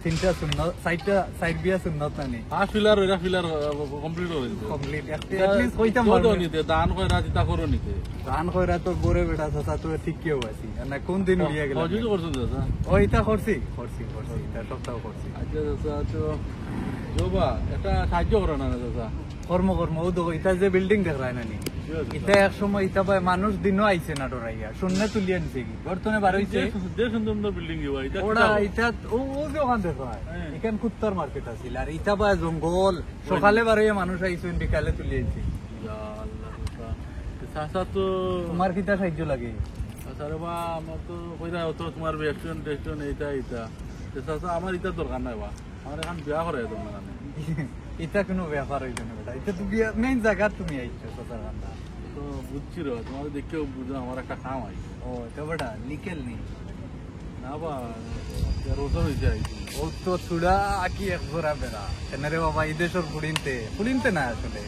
তিনটা সুন্নত সাইড বিয়া সুন্নত না নি ফিলার ওরা ফিলার কমপ্লিট হয়ে গেছে কমপ্লিট এটলিস্ট কইতাম নিতে দান কইরা চিতা করো নিতে দান কইরা তো গোরে বেটা সাসা তো ঠিক কেউ আছি না কোন দিন উড়িয়া গেল হজুরি করছেন দাদা ও এটা করছি এটা সপ্তাহ করছি আচ্ছা দাদা তো জোবা এটা সাহায্য করো না দাদা কর্ম ও তো এটা যে বিল্ডিং দেখ রায় না নি এটা এক সময় এটা পায় মানুষ দিনও আইছে না ডরাইয়া শূন্য তুলিয়া নিছে কি বর্তমানে বার হইছে যে সুন্দর সুন্দর বিল্ডিং এটা ওরা এটা ও যে ওখান দেখো এখান কুত্তার মার্কেট আছিল আর এটা পায় জঙ্গল সকালে বার হইয়া মানুষ আইছে বিকালে তুলিয়াইছে চাচা তো তোমার কিটা সাহায্য লাগে আরে বা আমার তো কইরা তো তোমার রেস্টুরেন্ট এটা চাচা আমার এটা দরকার নাই বা আমার এখন বিয়া করে তোমার এটা কোনো ব্যাপার হইছে না বেটা এটা তো মেইন জায়গা তুমি আইছো চাচার কান্দা তো বুঝছি রে তোমার দেখেও বুঝো আমার একটা কাম আইছে ও এটা বেটা লিকেল নেই না বা রোজা হয়েছে আইছি ও তো চূড়া কি এক ঘোরা বেড়া কেন রে বাবা এই দেশের ফুড়িনতে না আসলে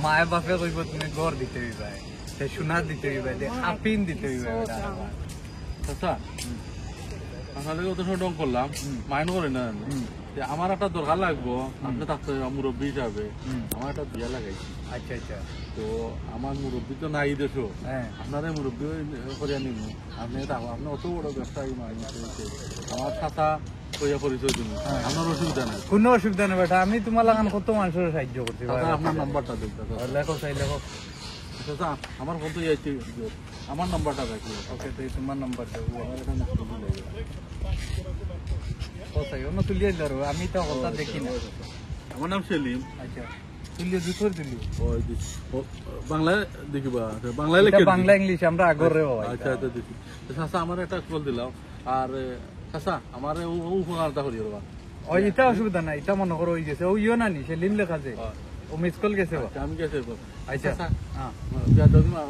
মায়ের বাপে কইব তুমি ঘর দিতে হইবে সে সোনা দিতে হইবে হাফিন দিতে হইবে চাচা আসলে কত সময় ডং করলাম মাইন্ড করে না আমার একটা দরকার লাগবো আপনি থাকতে মুরব্বী হিসাবে আমার একটা বিয়া লাগাইছি আচ্ছা তো আমার মুরব্বী তো নাই দেশো আপনারা মুরব্বী করিয়া নিব আপনি আপনি অত বড় ব্যবসায়ী আমার ছাতা কইয়া পরিচয় দিন আপনার অসুবিধা নাই কোনো অসুবিধা নেই বেটা আমি তোমার লাগান কত মানুষের সাহায্য করছি আপনার নাম্বারটা দেখতে লেখো চাচা আমার ফোন তো যাইছে আমার নাম্বারটা রাখি ওকে তো তোমার নাম্বার দেবো তুলিয়ে দিল আমি তো কথা দেখি না আমার নাম সেলিম আচ্ছা তুলিয়ে দুটোর দিলি বাংলায় দেখিবা বাংলায় বাংলা ইংলিশ আমরা আগর রে আচ্ছা দেখি চাচা আমার একটা কল দিলাম আর চাচা আমার উপকারটা করি রবা ওই এটা অসুবিধা নাই এটা মনে করো হয়ে গেছে ও ইয়ে না নি সেলিম লেখা যে ও মিস কল গেছে আমি গেছে আচ্ছা হ্যাঁ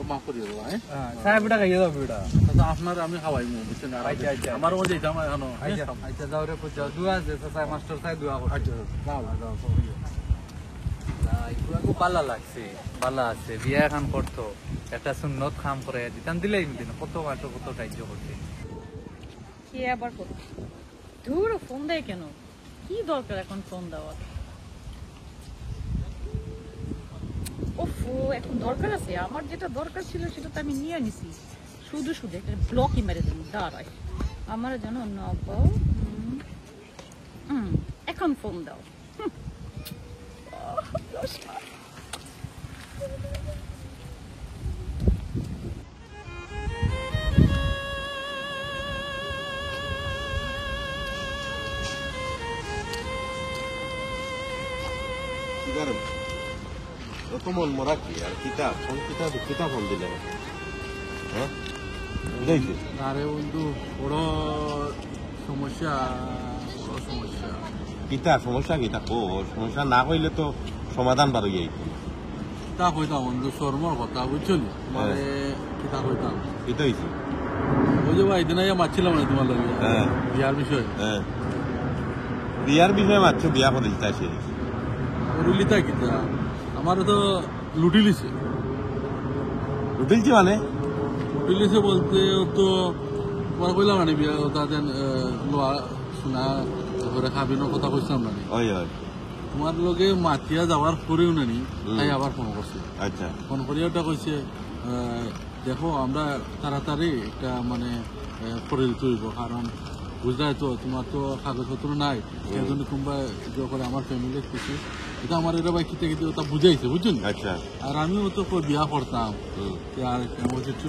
মাফ করি দেবো হ্যাঁ সাহেব বেটা খাইয়ে দাও বেটা আপনার আমি খাওয়াই বুঝছেন আচ্ছা আমার মধ্যে যেতাম এখন আচ্ছা যাও রে পূজা দুয়া আছে সাহেব মাস্টার সাহেব দুয়া করো আচ্ছা যাও খুব ভালো লাগছে ভালো আছে বিয়া এখন করতো একটা সুন্নত খাম করে দিতাম দিলেই দিন কত মাস কত সাহায্য করছে কে আবার করো ধুর ফোন দেয় কেন কি দরকার এখন ফোন দেওয়ার ওফো এখন দরকার আছে আমার যেটা দরকার ছিল সেটা তো আমি নিয়ে নিছি শুধু একটা ব্লকই মেরে দেবো দাঁড়াই আমার যেন নব এখন ফোন দাও মন মরা কি আর কিতাব ফোন দিলে হ্যাঁ আরে বন্ধু বড় সমস্যা সমস্যা কিতা সমস্যা না কইলে তো সমাধান বার হয়ে যাইত তা কইতাম বন্ধু শর্মার কথা বুঝছলি মানে কিতা কইতাম কিতা হইছে ওই যে ভাই দিন মারছিলাম না তোমার লগে বিয়ার বিষয় বিয়ার বিষয়ে মারছো বিয়া করে দিতে আসে রুলিতা কিতা আমার তো লুটিলিছে মানে লুটিলিছে বলতে তো পরে কইলাম মানে বিয়া তাদের লোয়া শোনা করে খাবিনোর কথা কইছিলাম না তোমার লগে মাতিয়া যাওয়ার পরেও নানি তাই আবার ফোন করছে আচ্ছা ফোন করিয়া ওটা কইছে দেখো আমরা তাড়াতাড়ি একটা মানে করে দিতে হইব কারণ বুঝলাই তো তোমার তো কাগজপত্র নাই সেজন্য তোমরা করে আমার ফ্যামিলি কিছু এটা আমার এটা ভাই কিতে ওটা বুঝাইছে বুঝছেন আচ্ছা আর আমিও তো বিয়া করতাম আর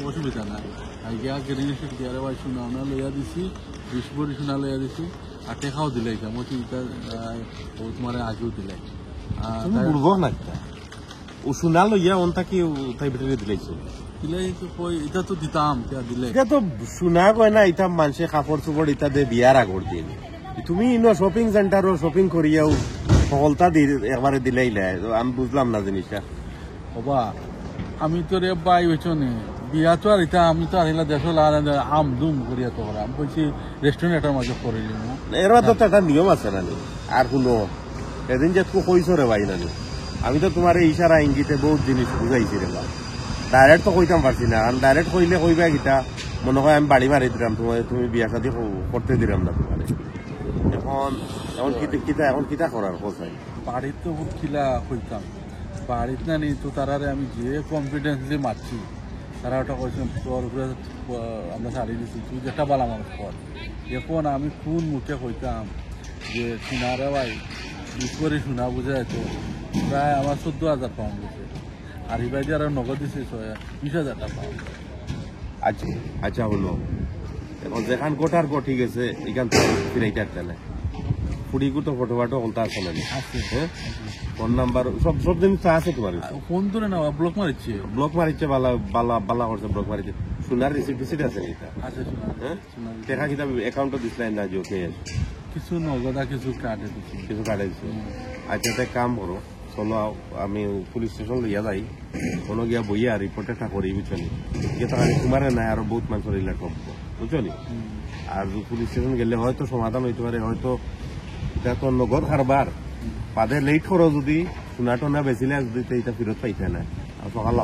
অসুবিধা নাই আর গিয়া গেরিনি গিয়ারে ভাই সোনা লইয়া দিছি 20 ভরি সোনা লইয়া দিছি আর টেকাও দিলাই তোমার আগেও দিলাই বুড়ব না ও সোনা লইয়া ওনটা কি তাই ভিতরে দিলাইছে এটা তো দিতাম দিলে এটা তো সোনা কয় না এটা মানুষে কাপড় চোপড় ইটা দিয়ে বিয়ার আগর দিন তুমি ইনো শপিং সেন্টারও শপিং করিয়াও সকলতা একবারে দিলেই আমি বুঝলাম না জিনিসটা বাবা আমি তো রে বাই হইছ নে বিয়া তো আর এটা আমি তো আহিলা দেশ আম দুম করিয়া তো আমি বলছি রেস্টুরেন্টের মাঝে করে নিব এর তো একটা নিয়ম আছে নানি আর শুনো এদিন যে তুই কইছ রে ভাই নানি আমি তো তোমার এই ইশারা ইঙ্গিতে বহুত জিনিস বুঝাইছি রে বা ডাইরেক্ট তো কইতাম পারছি না কারণ ডাইরেক্ট কইলে কইবা গীতা মনে হয় আমি বাড়ি মারি দিলাম তোমার তুমি বিয়া শাদি করতে দিলাম না তোমার এখন এখন কিতা করার কোথায় বাড়িতে তো খিলা কইতাম বাড়িতে না নেই তো তারারে আমি যে কনফিডেন্সলি মারছি তারা ওটা কইছেন তোর উপরে আমরা ছাড়িয়ে দিচ্ছি তুই যেটা বলা মানুষ কর এখন আমি কোন মুখে কইতাম যে শোনারে ভাই করে শোনা বুঝে যেত প্রায় আমার 14,000 পাউন্ড দিছে আর ইবাই দিয়ে আরো নগদ দিছে 20,000 টাকা পাউন্ড আচ্ছা আচ্ছা হলো এখন যেখান কোটার কো ঠিক আছে এখান থেকে ফিরাইতে আসতে না ফুড়িগু তো ফটো ফাটো কোনটা আছে না হ্যাঁ ফোন নাম্বার সব জিনিস আছে তোমার ফোন ধরে না ব্লক মারিচ্ছে বালা করছে ব্লক মারিচ্ছে সোনার রিসিপ্ট আছে এটা আছে হ্যাঁ দেখা কিতাব অ্যাকাউন্টও দিছিলেন না যে কিছু নগদা কিছু কাটে দিচ্ছে আচ্ছা তাই কাম করো চলো আমি পুলিশ স্টেশন লইয়া যাই কোনো গিয়া বইয়া রিপোর্ট একটা করি বুঝলি গিয়ে তো তোমার নাই আরো বহুত মানুষের রিলেট করবো বুঝলি আর পুলিশ স্টেশন গেলে হয়তো সমাধান হইতে পারে হয়তো এটা তো নগদ কারবার বাদে লেট করো যদি সোনা টোনা বেচিলে যদি এটা ফেরত পাইতে না আর সকাল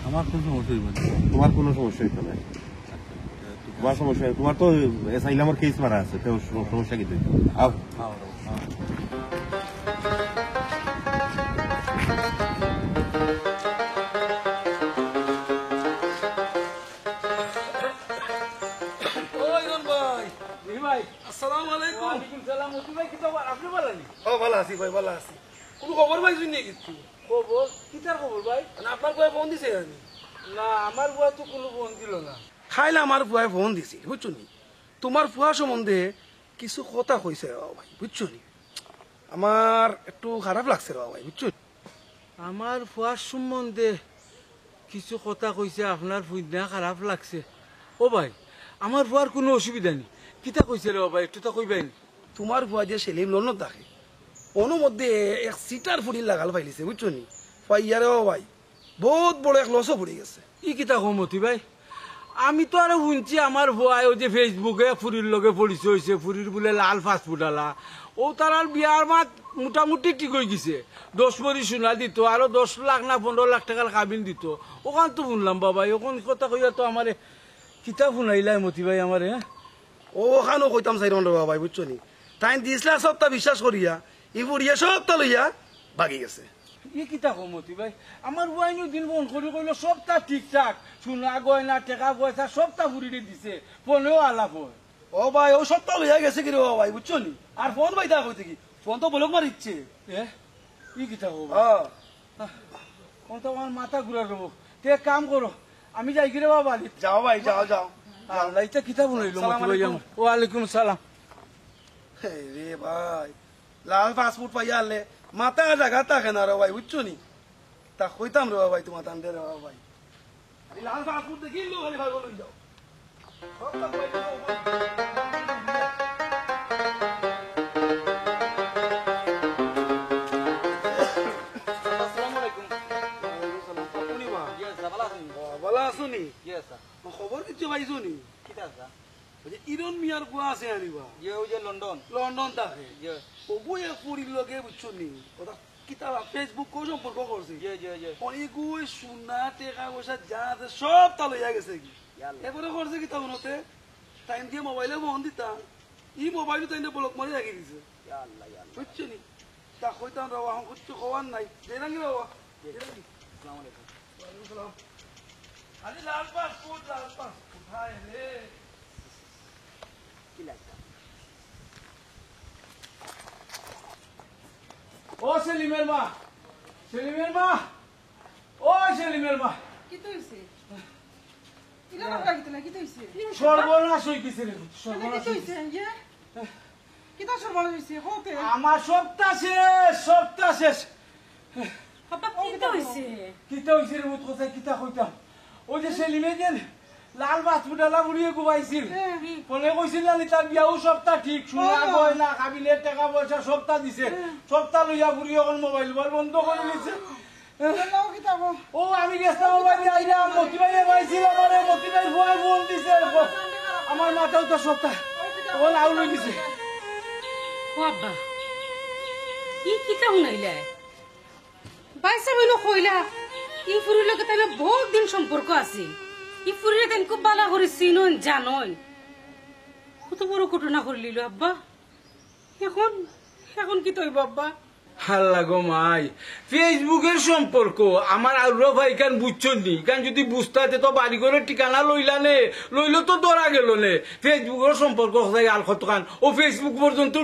আমার কোনো সমস্যা হইব না তোমার কোনো সমস্যা হইতো না তোমার সমস্যা তোমার তো এসাইলামের কেস মারা আছে তো সমস্যা কি আও ভালো আছি ভাই ভালো আছি কোনো খবর পাইছি নি কিছু খবর কিটার খবর ভাই আপনার বয়ে ফোন দিছে না আমার বুয়া তো কোনো ফোন দিল না খাইলে আমার বুয়ায় ফোন দিছি বুঝছো নি তোমার ফুয়া সম্বন্ধে কিছু কথা কইছে ভাই বুঝছো নি আমার একটু খারাপ লাগছে ভাই বুঝছো আমার ফুয়ার সম্বন্ধে কিছু কথা কইছে আপনার ফুইনা খারাপ লাগছে ও ভাই আমার ফুয়ার কোনো অসুবিধা নেই কিতা কইছে রে ভাই একটু তো কইবেন তোমার ফুয়া যে সেলিম লন্ডন থাকে ওর মধ্যে এক সিটার ফুড়ি লাগাল পাইলিছে বুঝছো নি পাইয়ারে ও ভাই বহুত বড় এক লসও পড়ে গেছে ই কিতা কমতি ভাই আমি তো আর শুনছি আমার ভুয়াই যে ফেসবুকে ফুরির লগে পরিচয় হয়েছে ফুরির বলে লাল ফাস্টফুড আলা ও তার বিয়ার মাত মোটামুটি ঠিক হয়ে গেছে 10 ভরি সোনা দিত আরো 10 লাখ না 15 লাখ টাকার কাবিন দিত ওখান তো শুনলাম বাবা ওখান কথা কইয়া তো আমার কিতা শুনাইলাই মতি ভাই আমার ওখানেও কইতাম চাই বাবা ভাই বুঝছো নি তাই দিসলা সবটা বিশ্বাস করিয়া ই বুড়িয়া সবটা লইয়া ভাগি গেছে ই কিতা কমতি ভাই আমার ওয়াইনু দিন ফোন করি কইলো সবটা ঠিকঠাক সোনা গয়না টেকা পয়সা সবটা ফুরিয়ে দিছে ফোনেও আলাপ হয় ও ভাই ও সবটা লইয়া গেছে কি রে ভাই বুঝছো নি আর ফোন ভাই তা কইতে কি ফোন তো বলক মারিচ্ছে ই কিতা হো ফোন তো আমার মাথা ঘুরা দেবো তে কাম করো আমি যাই কিরে বাবা যাও ভাই যাও যাও আল্লাহ এটা কিতা বলাইলো ওয়ালাইকুম সালাম রে ভাই লাল পাসপোর্ট পাইয়া আনলে মাথা জায়গা থাকে না রে ভাই বুঝছো নি তা কইতাম রে ভাই তোমার টান দে রে ভাই লাল পাসপোর্ট দেখি লো খালি ভাই বলুন যাও খবর কিছু পাইছো নি ইরন মিয়ার গুয়া আছে আনিবা লন্ডন লন্ডন থাকে ওগুই পুরীর লগে বুঝছো নি ওটা কিতাব ফেসবুক কো সম্পর্ক করছে অনেকগুই সোনা টেকা পয়সা যা আছে সব তা লইয়া গেছে কি এবারে করছে কি তার মতে টাইম দিয়ে মোবাইলে ফোন দিতাম ই মোবাইল তাই ব্লক মারি রাখি দিছে বুঝছো নি তা কইতাম রাবা এখন কিছু খবর নাই দেরাঙ্গি রাবা আসসালামু আলাইকুম ওয়ালাইকুম সালাম আরে লাল পাসপোর্ট হায় রে কি লাগতা ও সেলিমের মা ও সেলিমের মা কি তো হইছে ইলা না লাগিতে না কি তো হইছে সর্বনাশ হই গেছে রে সর্বনাশ হইছে যে কি তো সর্বনাশ হইছে হতে আমার সবটা শেষ পাপা কি তো হইছে রে মত কথা কিতা কইতাম ওই যে সেলিমে যে লাল বাসপুটালা বুড়িয়ে গুবাইছিল ফলে কইছিল না তার বিয়াও সবটা ঠিক সোনা গয়না কাবিলের টাকা পয়সা সবটা দিছে সবটা লইয়া বুড়ি এখন মোবাইল বন্ধ করে দিছে ও আমি গেছিলাম বাড়ি আইলাম মতিবাইয়ে পাইছিল আমারে মতিবাই ভয় ফোন দিছে আমার মাথাও তো সপ্তাহ ও লাউ লই দিছে ও আব্বা ই কিতা শুনাইলে বাইসা হইলো কইলা ই ফুরির লগে তাইলে বহুত দিন সম্পর্ক আছে ই ফুরিরে তাই খুব বালা করে চিনন জানন কত বড় ঘটনা করলিল আব্বা এখন এখন কি তৈব আব্বা হাল্লা গো মাই ফেসবুকের সম্পর্ক আমার আউরা ভাই কান বুঝছেন নি কান যদি বুঝতে তো বাড়ি করে ঠিকানা লইলা নে লইলে তো ধরা গেল নে ফেসবুকের সম্পর্ক আর কত কান ও ফেসবুক পর্যন্ত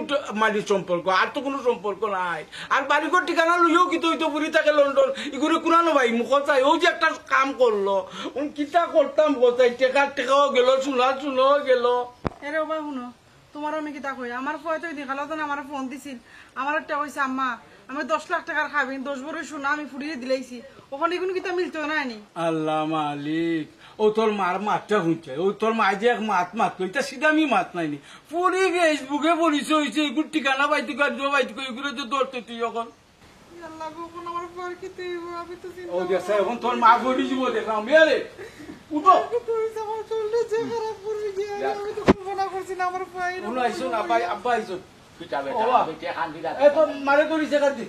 মালির সম্পর্ক আর তো কোনো সম্পর্ক নাই আর বাড়ি করে ঠিকানা লইও কি তো পুরি থাকে লন্ডন এগুলো কুরানো ভাই মুখ চাই ও যে একটা কাম করলো কিতা করতাম গোচাই টেকাও গেল শুনো গেল এরে বাবা শুনো তোমার আমি কিতা কই আমার ফয় তো দেখালো তো আমার ফোন দিছিল আমার একটা কইছে আম্মা আমি 10 লাখ টাকার খাবি 10 বড় সোনা আমি ফুরিয়ে দিলাইছি ওখানে কোনো কিতা মিলতো না নি আল্লাহ মালিক ও তোর মার মাতটা শুনছে ও তোর মা যে এক মাত কইতা সিধা আমি মাত নাইনি পুরি ফেসবুকে পরিচয় হয়েছে এগুলো ঠিকানা পাইতে বাইতে এগুলো যে ধরতে তুই এখন আল্লাহ গো কোন আমার ফয় কি তুই আমি তো ও দেখছ এখন তোর মা গড়ি যাব দেখলাম মেরে উঠো তুই আমার চলতে যে খারাপ করবি যে আমি তো মনে করছি না আমার ফয় উনো আইছো না ভাই আব্বা আইছো পিটা বেটা বেটে খান্দি রাখ এ তো মারে ধরিছে কাটি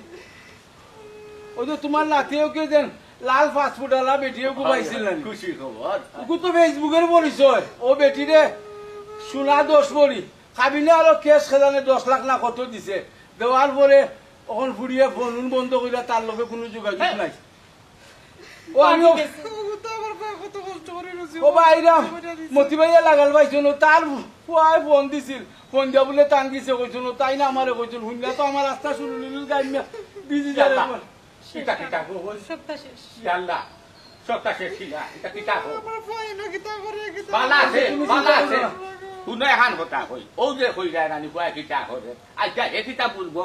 ও তো তোমার নাতিও কে দেন লাল ফাস্টফুড আলা বেটিও কো পাইছিল না খুশি খবর ও তো ফেসবুকের পরিচয় ও বেটি রে সোনা 10 ভরি খাবিলে আর কেস খেলানে 10 লাখ না কত দিছে দেওয়ার পরে এখন ফুরিয়ে ফোন বন্ধ কইরা তার লগে কোনো যোগাযোগ নাই ও আমি ও বাইরাম মতিবাইয়া লাগাল পাইছো তার ফুয়ায় ফোন দিছিল ফোন দিয়া বলে টান দিছে কইছো তাই না আমারে কইছো হুইনা তো আমার রাস্তা শুরু নিল গাইনা বিজি যারে কিটা কিটা গো সপ্তাহ শেষ আল্লাহ সবটা শেষ ছিলা এটা কিটা গো আমার ফয় না কিতা করে কিতা বালা আছে শুনে এখন কথা কই ও যে কই যায় নানি কয় কিটা করে আচ্ছা এ কিটা বলবো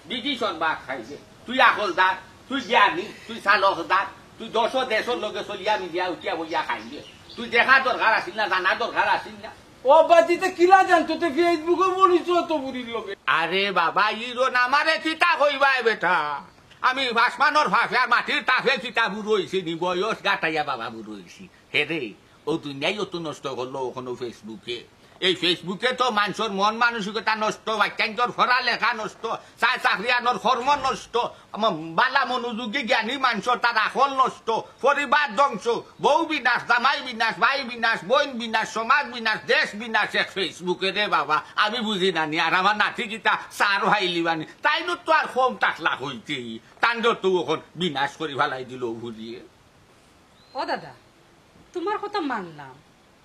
বিজি সনবা খাইছে তুই আকলদার তুই জ্ঞানী তুই সালহদার তুই 10 দেশের লগে চলিয়া মিলিয়া উঠিয়া বইয়া খাইলে তুই দেখা দরকার আসিল না জানা দরকার আসিল না ও বাতিতে কিলা জানতো তো ফেসবুকে পরিচয় তো বুড়ির লগে আরে বাবা ইরো নামারে চিতা কইবাই বেটা আমি আসমানোর ভাষে আর মাটির তাফে চিতা বুড়ো হয়েছি নি বয়স গাটাইয়া বাবা বুড়ো হয়েছি হে রে ও দুনিয়াই অত নষ্ট করলো ওখানে ফেসবুকে এই ফেসবুকে তো মানুষের মন মানসিকতা নষ্ট বাক্যান্তর ফরা লেখা নষ্ট চাই চাকরিয়ানোর কর্ম নষ্ট বালা মনোযোগী জ্ঞানী মানুষের তার আকল নষ্ট পরিবার ধ্বংস বউ বিনাশ জামাই বিনাশ ভাই বিনাশ বোন বিনাশ সমাজ বিনাশ দেশ বিনাশ এক ফেসবুকে রে বাবা আমি বুঝি নানি আর আমার নাতি গীতা চার ভাইলি বানি তাই তো আর কম টাকলা হইতে তান্ড তো ওখন বিনাশ করে ফেলাই দিল ভুলিয়ে ও দাদা তোমার কথা মানলাম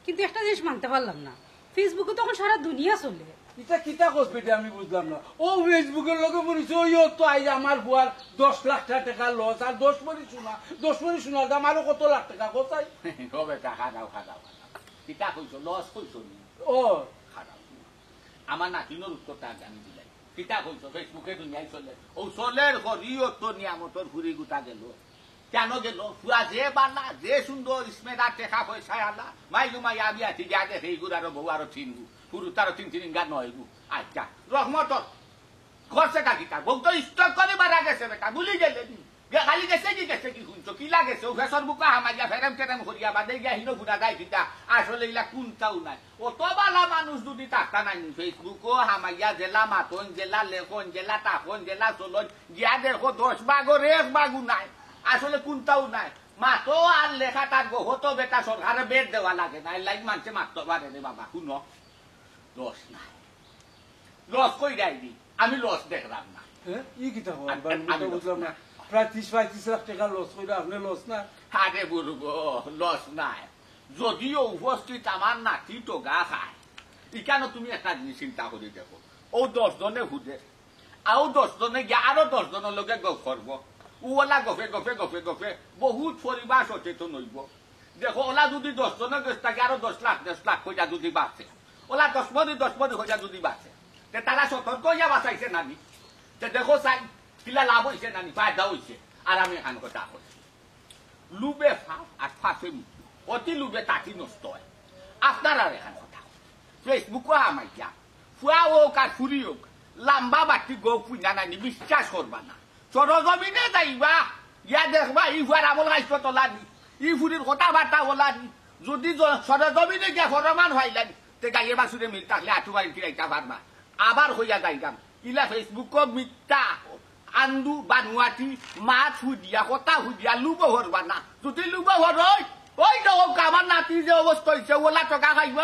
কিন্তু একটা জিনিস মানতে পারলাম না ফেসবুকে তখন সারা দুনিয়া চলে এটা কিতা কসপেটে আমি বুঝলাম না ও ফেসবুকের লগে পরিচয় তো আই আমার বুয়ার 10 লাখ টাকা লস আর 10 পরি শোনা দাম আরো কত লাখ টাকা কোথায় কবে টাকা দাও কিতা কইছো লস কইছো ও খারাপ আমার নাতিনোর উত্তরটা জানি দিলাই কিতা কইছো ফেসবুকে দুনিয়ায় চলে ও চলের ঘরিও তো নিয়ামতর ঘুরি গুটা গেল কেন গেল পুরা যে বালা যে সুন্দর স্মেরা টেকা পয়সা আলা মাইলু মাই আমি আছি যা দেখে এইগুলো আরো বউ আরো চিনবু পুরো তারও তিন গা নয়গু আচ্ছা রহমত ঘরছে কাকিটা বউ তো স্টক করে মারা গেছে বেটা ভুলি গেলে খালি গেছে কি শুনছো কি লাগেছে ও ফেসর বুকা হামাইয়া ফেরেম টেরেম করিয়া বাদে গিয়া হিনো ঘুরা যায় কিতা আসলে এগুলা কোনটাও নাই অত বালা মানুষ যদি টাকা নাই ফেসবুকও হামাইয়া জেলা মাতন জেলা লেখন জেলা টাকন জেলা চলন গিয়া দেখো 10 ভাগর 1 ভাগও নাই আসলে কোনটাও নাই মাতো আর লেখা তার হতো বেটা সরকারে বেড দেওয়া লাগে না লাইক মানছে মারতে পারে রে বাবা শুনো লস নাই লস কই যায়নি আমি লস দেখলাম না ই কিতা আমি বুঝলাম না প্রায় 30-35 লাখ টাকা লস করে আপনি লস না আরে বুড়ো লস নাই যদিও উপস্থিত আমার নাতি তো গা খায় ইকানো তুমি একটা জিনিস চিন্তা করে দেখো ও 10 জনে হুদে আও 10 জনে গিয়ে আরো 10 জনের লগে গপ করবো ওলা গফে বহুত পরিবার সচেতন হইব দেখো ওলা যদি 10 জনের কাছ থেকে আরো 10 লাখ কইয়া যদি বাঁচে ওলা 10 মদি কইয়া যদি বাঁচে তারা সতর্ক হইয়া বাঁচাইছে নানি দেখো চাই কিলা লাভ হয়েছে নানি ফায়দা হয়েছে আর আমি এখান কথা করছি লুবে ফাঁস আর ফাঁসে মৃত্যু অতি লুবে তাঁতি নষ্ট হয় আপনারা এখান কথা ফেসবুকও আমাইয়া ফুয়া হোক আর ফুরি হোক লাম্বা বাটি গো ফুইনা নানি বিশ্বাস করবা না সরজমিনে যাইবা ইয়া দেখবা ই ফুয়ার আমল গাইছ তোলা দি ই ফুরির কথা বার্তা বলা দি যদি সরজমিনে গিয়া ফরমান হইলানি তে গাইয়ে বাসুরে মিল থাকলে আঠু বাড়ি ফিরাইতা পারবা আবার হইয়া যাইতাম ইলা ফেসবুক মিথ্যা আন্দু বানুয়াটি মাছ হুদিয়া কথা হুদিয়া লুব হরবা না যদি লুব হর ওই তো আমার নাতি যে অবস্থা হয়েছে ওলা টকা খাইব